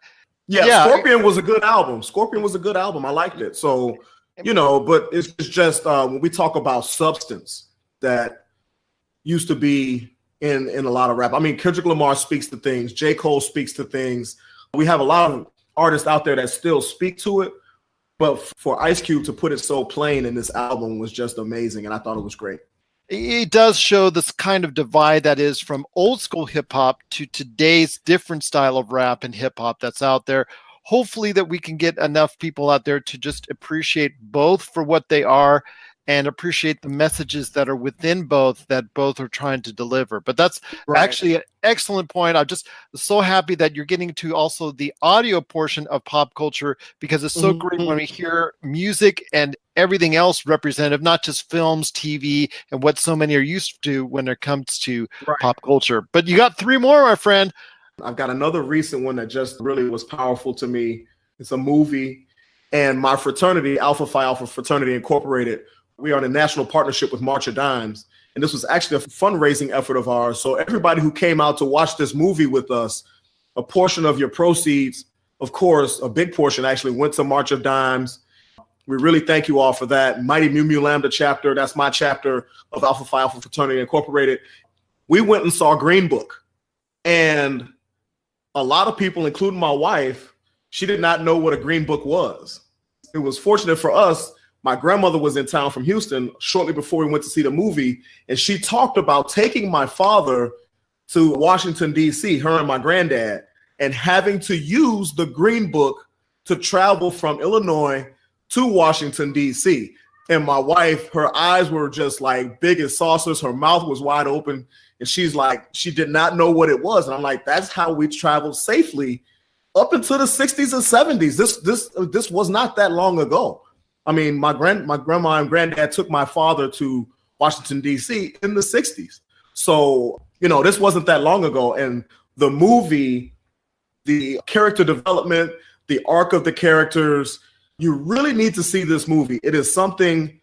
Yeah, Scorpion was a good album. I liked it. So, you know, but it's just when we talk about substance that used to be in a lot of rap. I mean, Kendrick Lamar speaks to things. J. Cole speaks to things. We have a lot of artists out there that still speak to it. But for Ice Cube to put it so plain in this album was just amazing, and I thought it was great. It does show this kind of divide that is from old school hip hop to today's different style of rap and hip hop that's out there. Hopefully that we can get enough people out there to just appreciate both for what they are and appreciate the messages that are within both, that both are trying to deliver. But that's actually an excellent point. I'm just so happy that you're getting to also the audio portion of pop culture, because it's so great when we hear music and everything else representative, not just films, TV, and what so many are used to when it comes to pop culture. But you got three more, my friend. I've got another recent one that just really was powerful to me. It's a movie, and my fraternity, Alpha Phi Alpha Fraternity Incorporated, we are in a national partnership with March of Dimes, and this was actually a fundraising effort of ours. So everybody who came out to watch this movie with us, a portion of your proceeds, of course, a big portion actually went to March of Dimes. We really thank you all for that. Mighty Mu Mu Lambda chapter, that's my chapter of Alpha Phi Alpha Fraternity Incorporated. We went and saw Green Book, and a lot of people, including my wife, she did not know what a Green Book was. It was fortunate for us. My grandmother was in town from Houston shortly before we went to see the movie, and she talked about taking my father to Washington, D.C., her and my granddad, and having to use the Green Book to travel from Illinois to Washington, D.C. And my wife, her eyes were just like big as saucers. Her mouth was wide open. And she's like, she did not know what it was. And I'm like, that's how we traveled safely up into the 60s and 70s. This was not that long ago. I mean, my grandma and granddad took my father to Washington, D.C. in the 60s. So, this wasn't that long ago. And the movie, the character development, the arc of the characters, you really need to see this movie. It is something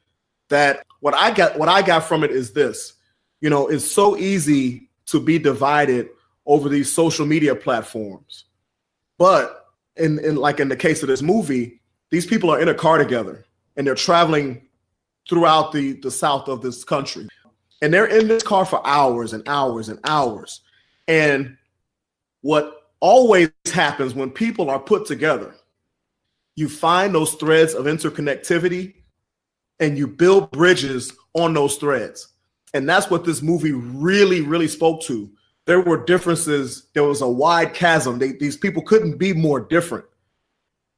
that what I got from it is this. It's so easy to be divided over these social media platforms. But in the case of this movie, these people are in a car together and they're traveling throughout the south of this country. And they're in this car for hours and hours and hours. And what always happens when people are put together, you find those threads of interconnectivity and you build bridges on those threads. And that's what this movie really, really spoke to. There were differences. There was a wide chasm. These people couldn't be more different.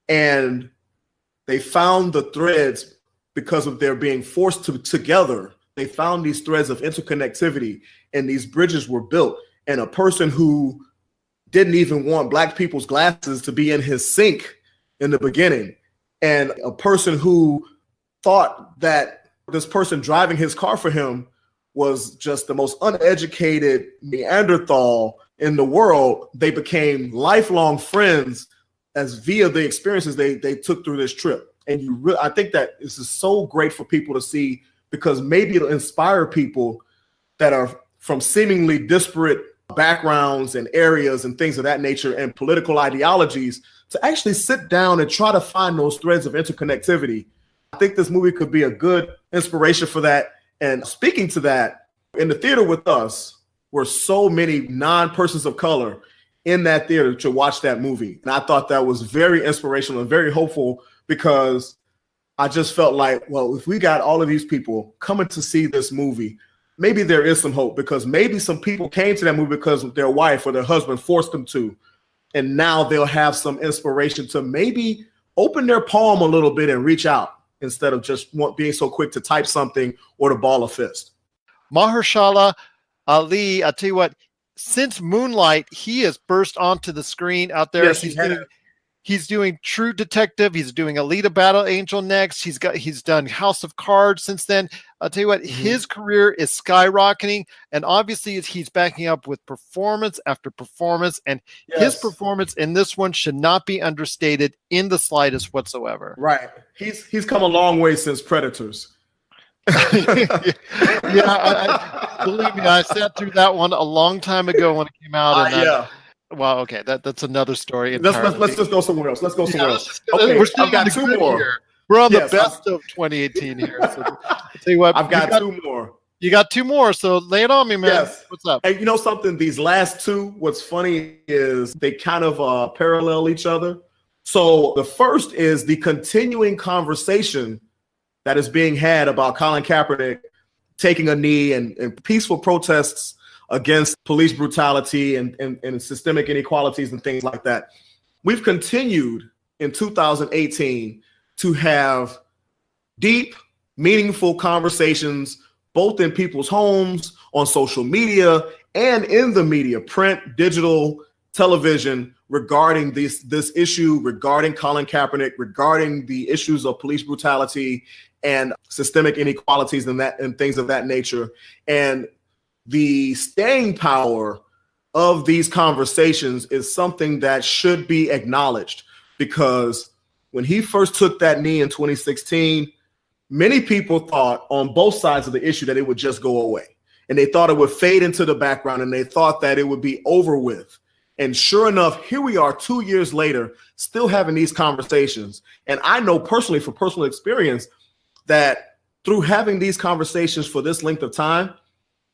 And they found the threads because of their being forced together. They found these threads of interconnectivity and these bridges were built. And a person who didn't even want Black people's glasses to be in his sink in the beginning, and a person who thought that this person driving his car for him was just the most uneducated Neanderthal in the world, they became lifelong friends as via the experiences they took through this trip. And I think that this is so great for people to see, because maybe it'll inspire people that are from seemingly disparate backgrounds and areas and things of that nature and political ideologies to actually sit down and try to find those threads of interconnectivity. I think this movie could be a good inspiration for that. And speaking to that, in the theater with us were so many non-persons of color in that theater to watch that movie. And I thought that was very inspirational and very hopeful, because I just felt like, well, if we got all of these people coming to see this movie, maybe there is some hope, because maybe some people came to that movie because their wife or their husband forced them to. And now they'll have some inspiration to maybe open their palm a little bit and reach out instead of just being so quick to type something or to ball a fist. Mahershala Ali, I'll tell you what, since Moonlight, he has burst onto the screen out there. Yes, He's doing True Detective. He's doing Alita Battle Angel next. He's done House of Cards since then. I'll tell you what, his career is skyrocketing, and obviously he's backing up with performance after performance, and his performance in this one should not be understated in the slightest whatsoever. Right. He's come a long way since Predators. Believe me, I sat through that one a long time ago when it came out. And well, okay, that's another story. Let's just go somewhere else. Let's go somewhere else. Okay, I've got two more. Here. We're on the best of 2018 here. So I'll tell you what, I've got two more. You got two more, so lay it on me, man. Yes. What's up? And you know something? These last two, what's funny is they kind of parallel each other. So the first is the continuing conversation that is being had about Colin Kaepernick taking a knee and peaceful protests against police brutality and systemic inequalities and things like that. We've continued in 2018 to have deep, meaningful conversations, both in people's homes, on social media, and in the media, print, digital, television, regarding this issue, regarding Colin Kaepernick, regarding the issues of police brutality and systemic inequalities and things of that nature. And the staying power of these conversations is something that should be acknowledged, because when he first took that knee in 2016, many people thought on both sides of the issue that it would just go away. And they thought it would fade into the background, and they thought that it would be over with. And sure enough, here we are 2 years later, still having these conversations. And I know personally, from personal experience, that through having these conversations for this length of time,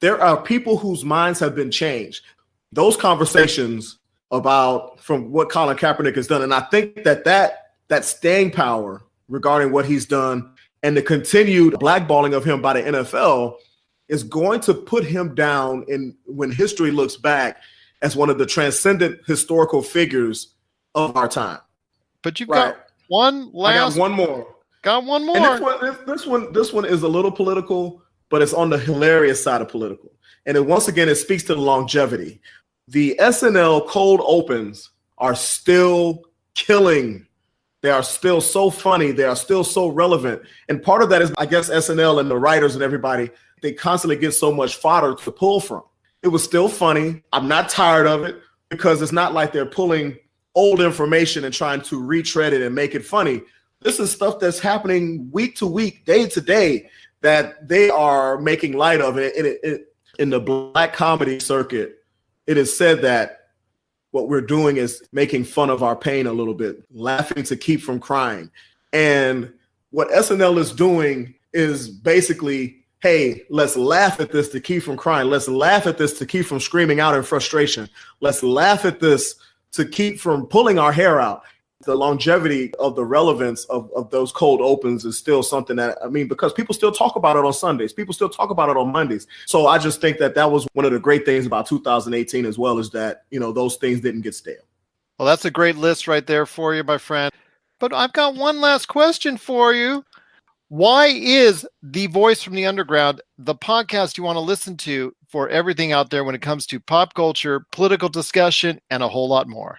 there are people whose minds have been changed. Those conversations from what Colin Kaepernick has done. And I think that staying power regarding what he's done and the continued blackballing of him by the NFL is going to put him down when history looks back as one of the transcendent historical figures of our time. But you've got one last. I got one more. Got one more. And this one is a little political, but it's on the hilarious side of political. And once again, it speaks to the longevity. The SNL cold opens are still killing. They are still so funny. They are still so relevant. And part of that is, I guess, SNL and the writers and everybody, they constantly get so much fodder to pull from. It was still funny. I'm not tired of it because it's not like they're pulling old information and trying to retread it and make it funny. This is stuff that's happening week to week, day to day, that they are making light of it. In the black comedy circuit, it is said that what we're doing is making fun of our pain a little bit, laughing to keep from crying. And what SNL is doing is basically, hey, let's laugh at this to keep from crying. Let's laugh at this to keep from screaming out in frustration. Let's laugh at this to keep from pulling our hair out. The longevity of the relevance of those cold opens is still something that, I mean, because people still talk about it on Sundays. People still talk about it on Mondays. So I just think that was one of the great things about 2018 as well, is that, those things didn't get stale. Well, that's a great list right there for you, my friend. But I've got one last question for you. Why is The Voice from the Underground the podcast you want to listen to for everything out there when it comes to pop culture, political discussion, and a whole lot more?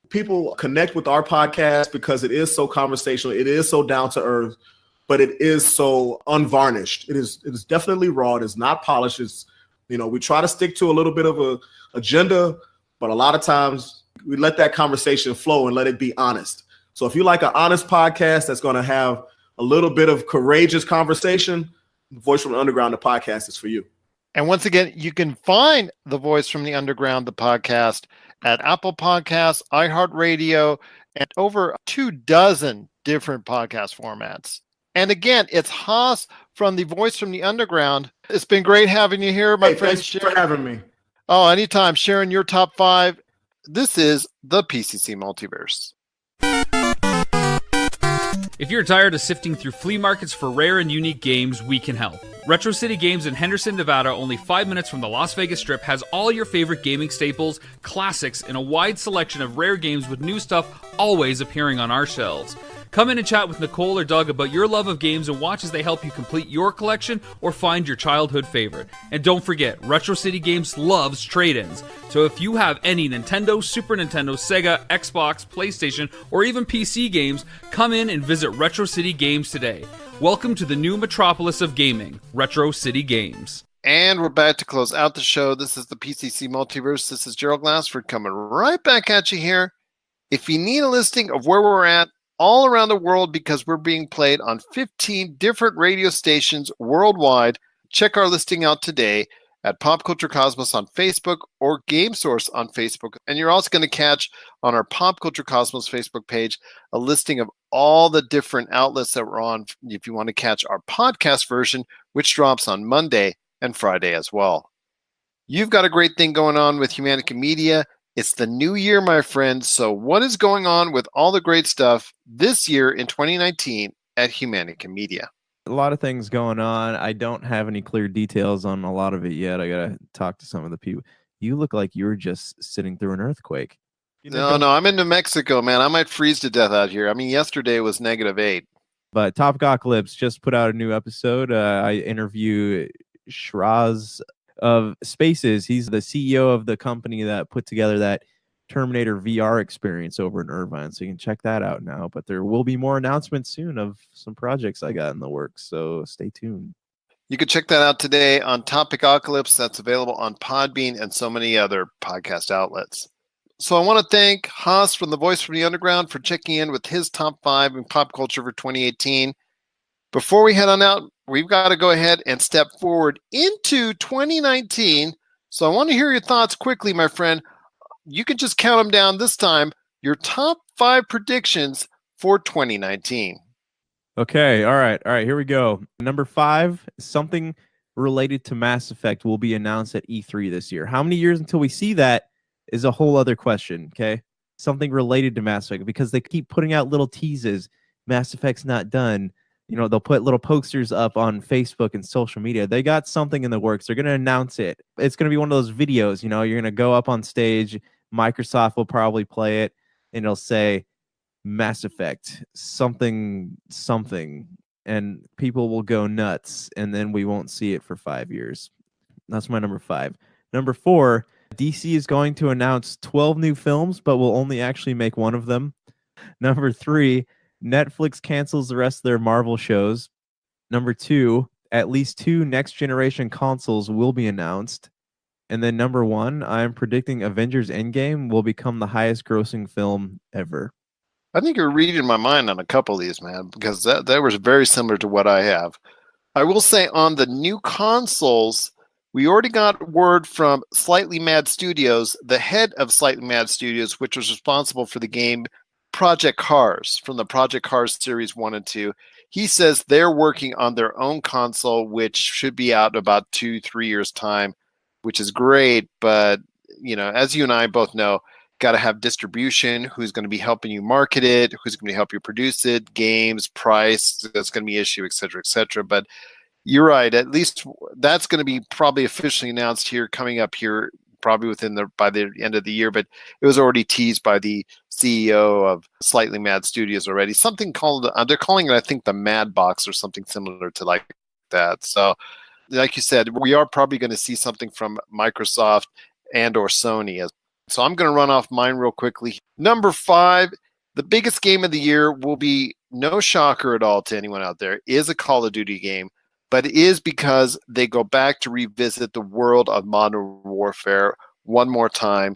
People connect with our podcast because it is so conversational. It is so down to earth, but it is so unvarnished. It is definitely raw. It is not polished. It's, we try to stick to a little bit of a agenda, but a lot of times we let that conversation flow and let it be honest. So if you like an honest podcast that's going to have a little bit of courageous conversation, The Voice from the Underground, the podcast is for you. And once again, you can find The Voice from the Underground, the podcast, at Apple Podcasts, iHeartRadio, and over 24 different podcast formats. And again, it's Haas from The Voice from the Underground. It's been great having you here, my friend. Thanks for having me. Oh, anytime. Sharing your top 5. This is the PCC Multiverse. If you're tired of sifting through flea markets for rare and unique games, we can help. Retro City Games in Henderson, Nevada, only 5 minutes from the Las Vegas Strip, has all your favorite gaming staples, classics, and a wide selection of rare games with new stuff always appearing on our shelves. Come in and chat with Nicole or Doug about your love of games and watch as they help you complete your collection or find your childhood favorite. And don't forget, Retro City Games loves trade-ins. So if you have any Nintendo, Super Nintendo, Sega, Xbox, PlayStation, or even PC games, come in and visit Retro City Games today. Welcome to the new metropolis of gaming, Retro City Games. And we're back to close out the show. This is the PCC Multiverse. This is Gerald Glassford coming right back at you here. If you need a listing of where we're at all around the world, because we're being played on 15 different radio stations worldwide, check our listing out today at Pop Culture Cosmos on Facebook or Game Source on Facebook. And you're also going to catch on our Pop Culture Cosmos Facebook page a listing of all the different outlets that we're on if you want to catch our podcast version, which drops on Monday and Friday as well. You've got a great thing going on with Humanica Media. It's the new year, my friends. So what is going on with all the great stuff this year in 2019 at Humanica Media? A lot of things going on. I don't have any clear details on a lot of it yet. I got to talk to some of the people. You look like you were just sitting through an earthquake. No, I'm in New Mexico, man. I might freeze to death out here. I mean, yesterday was -8. But Top Gocklips just put out a new episode. I interview Shraz of Spaces. He's the CEO of the company that put together that Terminator VR experience over in Irvine. So you can check that out now. But there will be more announcements soon of some projects I got in the works. So stay tuned. You can check that out today on Topicocalypse. That's available on Podbean and so many other podcast outlets. So I want to thank Haas from The Voice from the Underground for checking in with his top 5 in pop culture for 2018. Before we head on out, we've got to go ahead and step forward into 2019. So I want to hear your thoughts quickly, my friend. You can just count them down this time. Your top 5 predictions for 2019. Okay. All right. Here we go. Number 5, something related to Mass Effect will be announced at E3 this year. How many years until we see that is a whole other question. Okay. Something related to Mass Effect, because they keep putting out little teases. Mass Effect's not done. They'll put little posters up on Facebook and social media. They got something in the works. They're going to announce it. It's going to be one of those videos, you're going to go up on stage. Microsoft will probably play it, and it'll say, Mass Effect, something, and people will go nuts, and then we won't see it for 5 years. That's my number 5. Number 4, DC is going to announce 12 new films, but will only actually make one of them. Number 3, Netflix cancels the rest of their Marvel shows. Number 2, at least 2 next generation consoles will be announced. And then number 1, I'm predicting Avengers Endgame will become the highest grossing film ever. I think you're reading my mind on a couple of these, man, because that was very similar to what I have. I will say on the new consoles, we already got word from Slightly Mad Studios, the head of Slightly Mad Studios, which was responsible for the game Project Cars from the Project Cars series 1 and 2. He says they're working on their own console, which should be out in about 2-3 years' time, which is great. But, you know, as you and I both know, got to have distribution, who's going to be helping you market it, who's going to help you produce it, games, price, that's going to be an issue, et cetera, et cetera. But you're right. At least that's going to be probably officially announced here, coming up here, probably by the end of the year. But it was already teased by the CEO of Slightly Mad Studios already. Something called, they're calling it, I think, the Mad Box or something similar to like that. So, like you said, we are probably going to see something from Microsoft and or Sony. So I'm going to run off mine real quickly. Number 5, the biggest game of the year will be, no shocker at all to anyone out there, is a Call of Duty game. But it is because they go back to revisit the world of Modern Warfare one more time.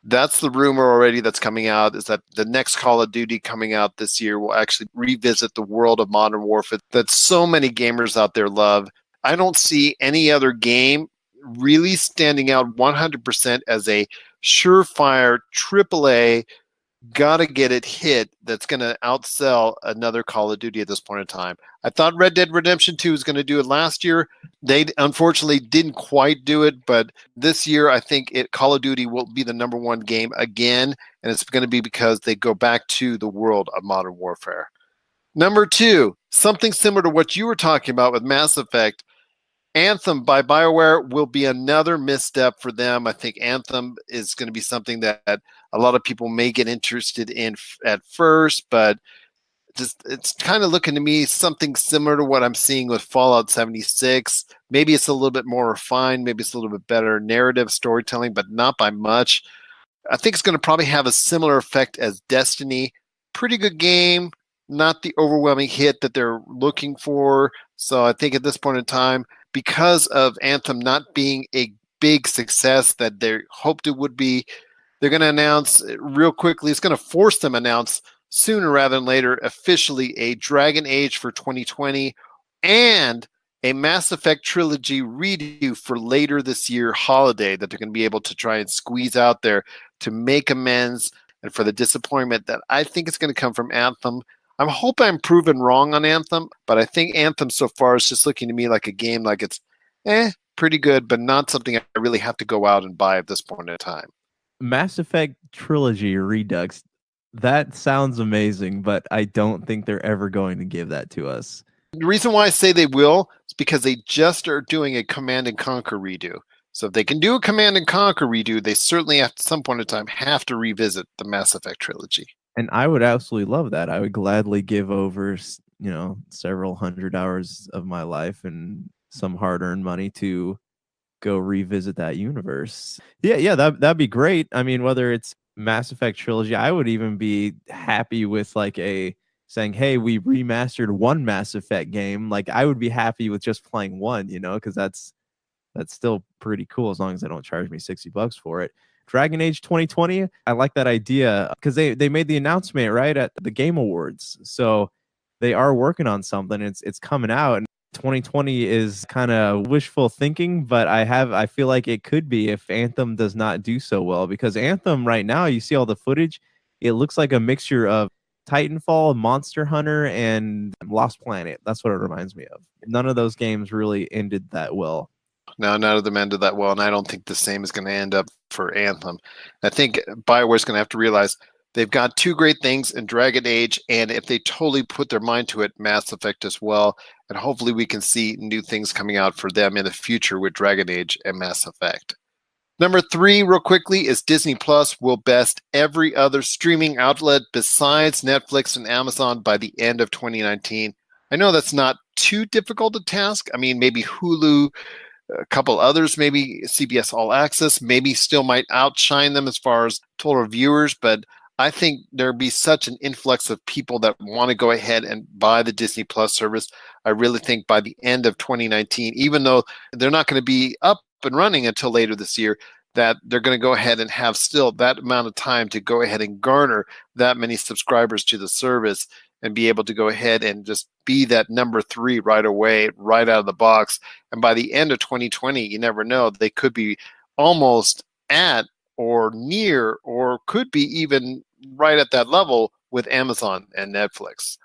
That's the rumor already that's coming out, is that the next Call of Duty coming out this year will actually revisit the world of Modern Warfare that so many gamers out there love. I don't see any other game really standing out 100% as a surefire AAA, gotta get it hit that's going to outsell another Call of Duty at this point in time. I thought Red Dead Redemption 2 was going to do it last year. They unfortunately didn't quite do it, but this year I think Call of Duty will be the number 1 game again, and it's going to be because they go back to the world of Modern Warfare. Number 2, something similar to what you were talking about with Mass Effect. Anthem by BioWare will be another misstep for them. I think Anthem is going to be something that a lot of people may get interested in at first, but it's kind of looking to me something similar to what I'm seeing with Fallout 76. Maybe it's a little bit more refined, maybe it's a little bit better narrative storytelling, but not by much. I think it's going to probably have a similar effect as Destiny. Pretty good game, not the overwhelming hit that they're looking for. So I think at this point in time, because of Anthem not being a big success that they hoped it would be, they're going to announce real quickly. It's going to force them to announce sooner rather than later officially a Dragon Age for 2020 and a Mass Effect trilogy redo for later this year holiday that they're going to be able to try and squeeze out there to make amends and for the disappointment that I think is going to come from Anthem. I hope I'm proven wrong on Anthem, but I think Anthem so far is just looking to me like a game like it's pretty good, but not something I really have to go out and buy at this point in time. Mass Effect Trilogy Redux, that sounds amazing, but I don't think they're ever going to give that to us. The reason why I say they will is because they just are doing a Command and Conquer redo. So if they can do a Command and Conquer redo, they certainly at some point in time have to revisit the Mass Effect trilogy. And I would absolutely love that. I would gladly give over, several hundred hours of my life and some hard-earned money to go revisit that universe. Yeah, that'd be great. I mean, whether it's Mass Effect trilogy, I would even be happy with saying, hey, we remastered one Mass Effect game. Like, I would be happy with just playing one, because that's still pretty cool as long as they don't charge me $60 for it. Dragon Age 2020, I like that idea because they made the announcement right at the Game Awards. So they are working on something. It's coming out. And 2020 is kind of wishful thinking, but I feel like it could be if Anthem does not do so well, because Anthem right now, you see all the footage, it looks like a mixture of Titanfall, Monster Hunter, and Lost Planet. That's what it reminds me of. None of those games really ended that well. No, none of them ended that well, and I don't think the same is going to end up for Anthem. I think BioWare's going to have to realize they've got two great things in Dragon Age, and if they totally put their mind to it, Mass Effect as well, and hopefully we can see new things coming out for them in the future with Dragon Age and Mass Effect. Number 3, real quickly, is Disney Plus will best every other streaming outlet besides Netflix and Amazon by the end of 2019. I know that's not too difficult a task. I mean, maybe Hulu, a couple others, maybe CBS All Access, maybe still might outshine them as far as total viewers, but I think there'd be such an influx of people that want to go ahead and buy the Disney Plus service. I really think by the end of 2019, even though they're not going to be up and running until later this year, that they're going to go ahead and have still that amount of time to go ahead and garner that many subscribers to the service and be able to go ahead and just be that number 3 right away, right out of the box. And by the end of 2020, you never know, they could be almost at or near or could be even right at that level with Amazon and Netflix.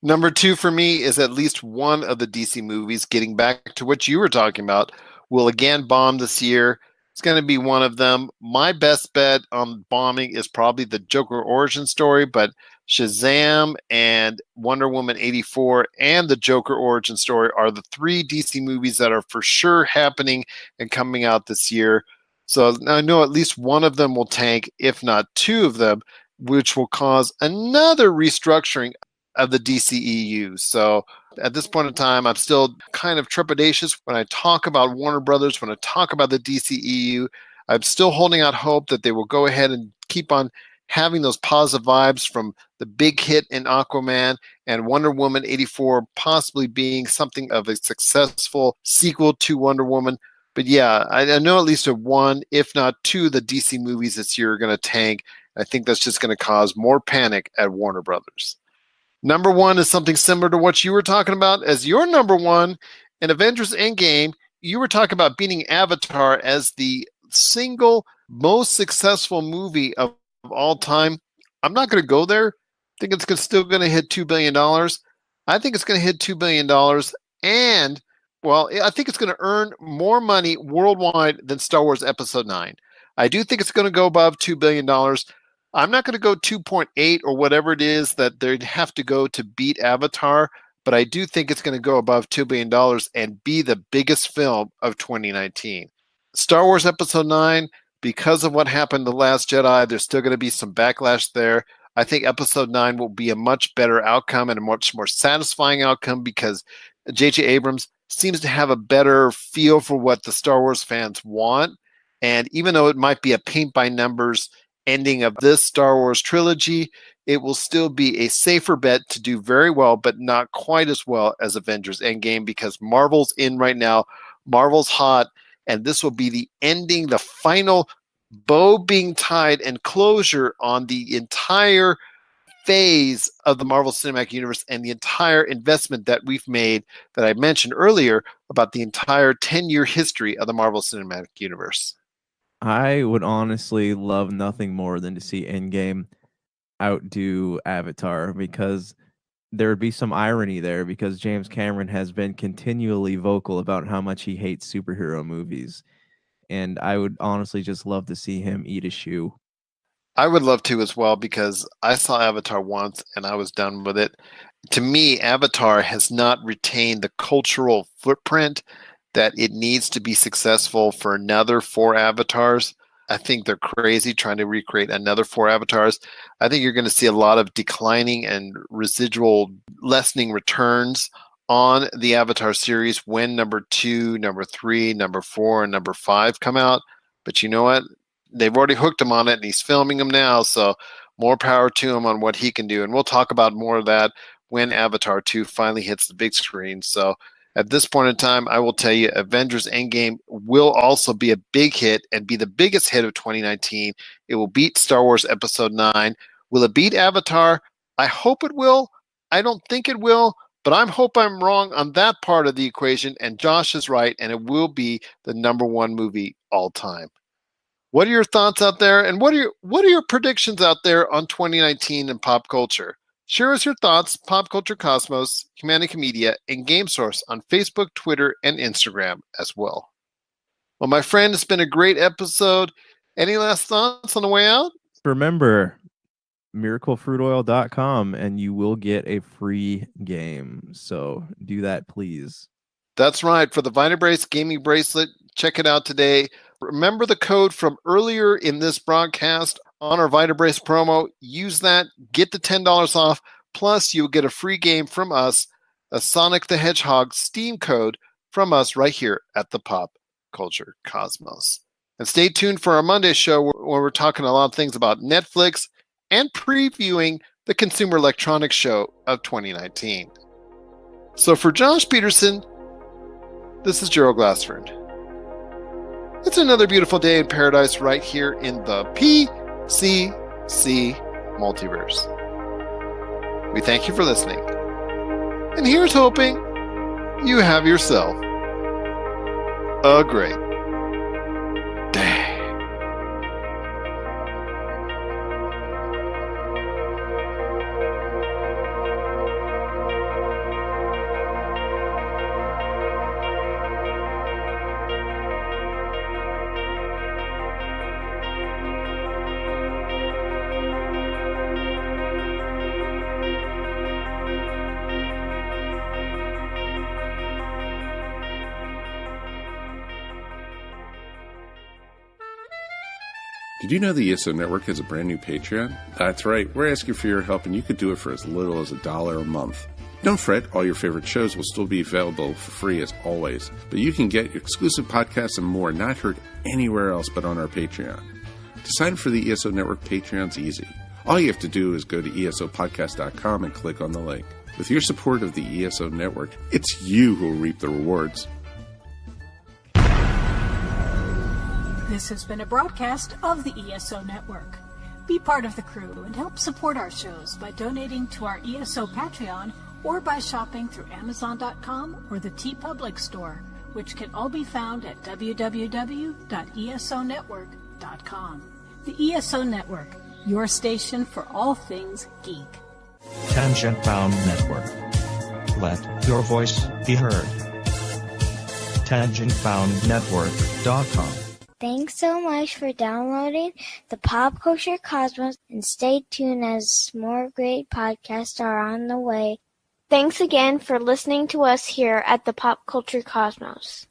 Number 2 for me is at least one of the DC movies, getting back to what you were talking about, will again bomb this year. It's going to be one of them. My best bet on bombing is probably the Joker origin story, but Shazam and Wonder Woman 84 and the Joker origin story are the 3 DC movies that are for sure happening and coming out this year. So I know at least one of them will tank, if not 2 of them, which will cause another restructuring of the DCEU. So at this point in time, I'm still kind of trepidatious when I talk about Warner Brothers, when I talk about the DCEU. I'm still holding out hope that they will go ahead and keep on having those positive vibes from the big hit in Aquaman and Wonder Woman 84 possibly being something of a successful sequel to Wonder Woman. But yeah, I know at least 1, if not 2, the DC movies this year are going to tank. I think that's just going to cause more panic at Warner Brothers. Number 1 is something similar to what you were talking about as your number 1 in Avengers Endgame. You were talking about beating Avatar as the single most successful movie of all time. I'm not going to go there. I think it's still going to hit $2 billion. I think it's going to hit $2 billion. And, well, I think it's going to earn more money worldwide than Star Wars Episode 9. I do think it's going to go above $2 billion. I'm not going to go 2.8 or whatever it is that they'd have to go to beat Avatar, but I do think it's going to go above $2 billion and be the biggest film of 2019. Star Wars Episode 9, because of what happened to The Last Jedi, there's still going to be some backlash there. I think Episode 9 will be a much better outcome and a much more satisfying outcome because J.J. Abrams seems to have a better feel for what the Star Wars fans want. And even though it might be a paint-by-numbers ending of this Star Wars trilogy, it will still be a safer bet to do very well, but not quite as well as Avengers Endgame because Marvel's in right now. Marvel's hot, and this will be the ending, the final bow being tied and closure on the entire phase of the Marvel Cinematic Universe and the entire investment that we've made that I mentioned earlier about the entire 10-year history of the Marvel Cinematic Universe. I would honestly love nothing more than to see Endgame outdo Avatar because there would be some irony there because James Cameron has been continually vocal about how much he hates superhero movies. And I would honestly just love to see him eat a shoe. I would love to as well because I saw Avatar once and I was done with it. To me, Avatar has not retained the cultural footprint that it needs to be successful for another 4 Avatars. I think they're crazy trying to recreate another 4 Avatars. I think you're going to see a lot of declining and residual lessening returns on the Avatar series when number 2, number 3, number 4, and number 5 come out. But you know what? They've already hooked him on it, and he's filming them now, so more power to him on what he can do. And we'll talk about more of that when Avatar 2 finally hits the big screen. So at this point in time, I will tell you Avengers Endgame will also be a big hit and be the biggest hit of 2019. It will beat Star Wars Episode 9. Will it beat Avatar? I hope it will. I don't think it will, but I hope I'm wrong on that part of the equation, and Josh is right, and it will be the number 1 movie all time. What are your thoughts out there, and what are your predictions out there on 2019 in pop culture? Share us your thoughts, Pop Culture Cosmos, Humanica Media, and Game Source on Facebook, Twitter, and Instagram as well. Well, my friend, it's been a great episode. Any last thoughts on the way out? Remember, miraclefruitoil.com, and you will get a free game. So do that, please. That's right. For the Vitabrace gaming bracelet, check it out today. Remember the code from earlier in this broadcast on our Vitabrace promo. Use that, get the $10 off, plus you'll get a free game from us, a Sonic the Hedgehog Steam code from us right here at the Pop Culture Cosmos. And stay tuned for our Monday show where we're talking a lot of things about Netflix and previewing the Consumer Electronics Show of 2019. So for Josh Peterson, this is Gerald Glassford. It's another beautiful day in paradise right here in the PCC Multiverse. We thank you for listening. And here's hoping you have yourself a great day. Did you know the ESO Network has a brand new Patreon? That's right, we're asking for your help and you could do it for as little as $1 a month. Don't fret, all your favorite shows will still be available for free as always, but you can get exclusive podcasts and more not heard anywhere else but on our Patreon. To sign up for the ESO Network Patreon's easy. All you have to do is go to esopodcast.com and click on the link. With your support of the ESO Network, it's you who will reap the rewards. This has been a broadcast of the ESO Network. Be part of the crew and help support our shows by donating to our ESO Patreon or by shopping through Amazon.com or the TeePublic store, which can all be found at www.esonetwork.com. The ESO Network, your station for all things geek. Tangent Bound Network. Let your voice be heard. TangentBoundNetwork.com. Thanks so much for downloading the Pop Culture Cosmos, and stay tuned as more great podcasts are on the way. Thanks again for listening to us here at the Pop Culture Cosmos.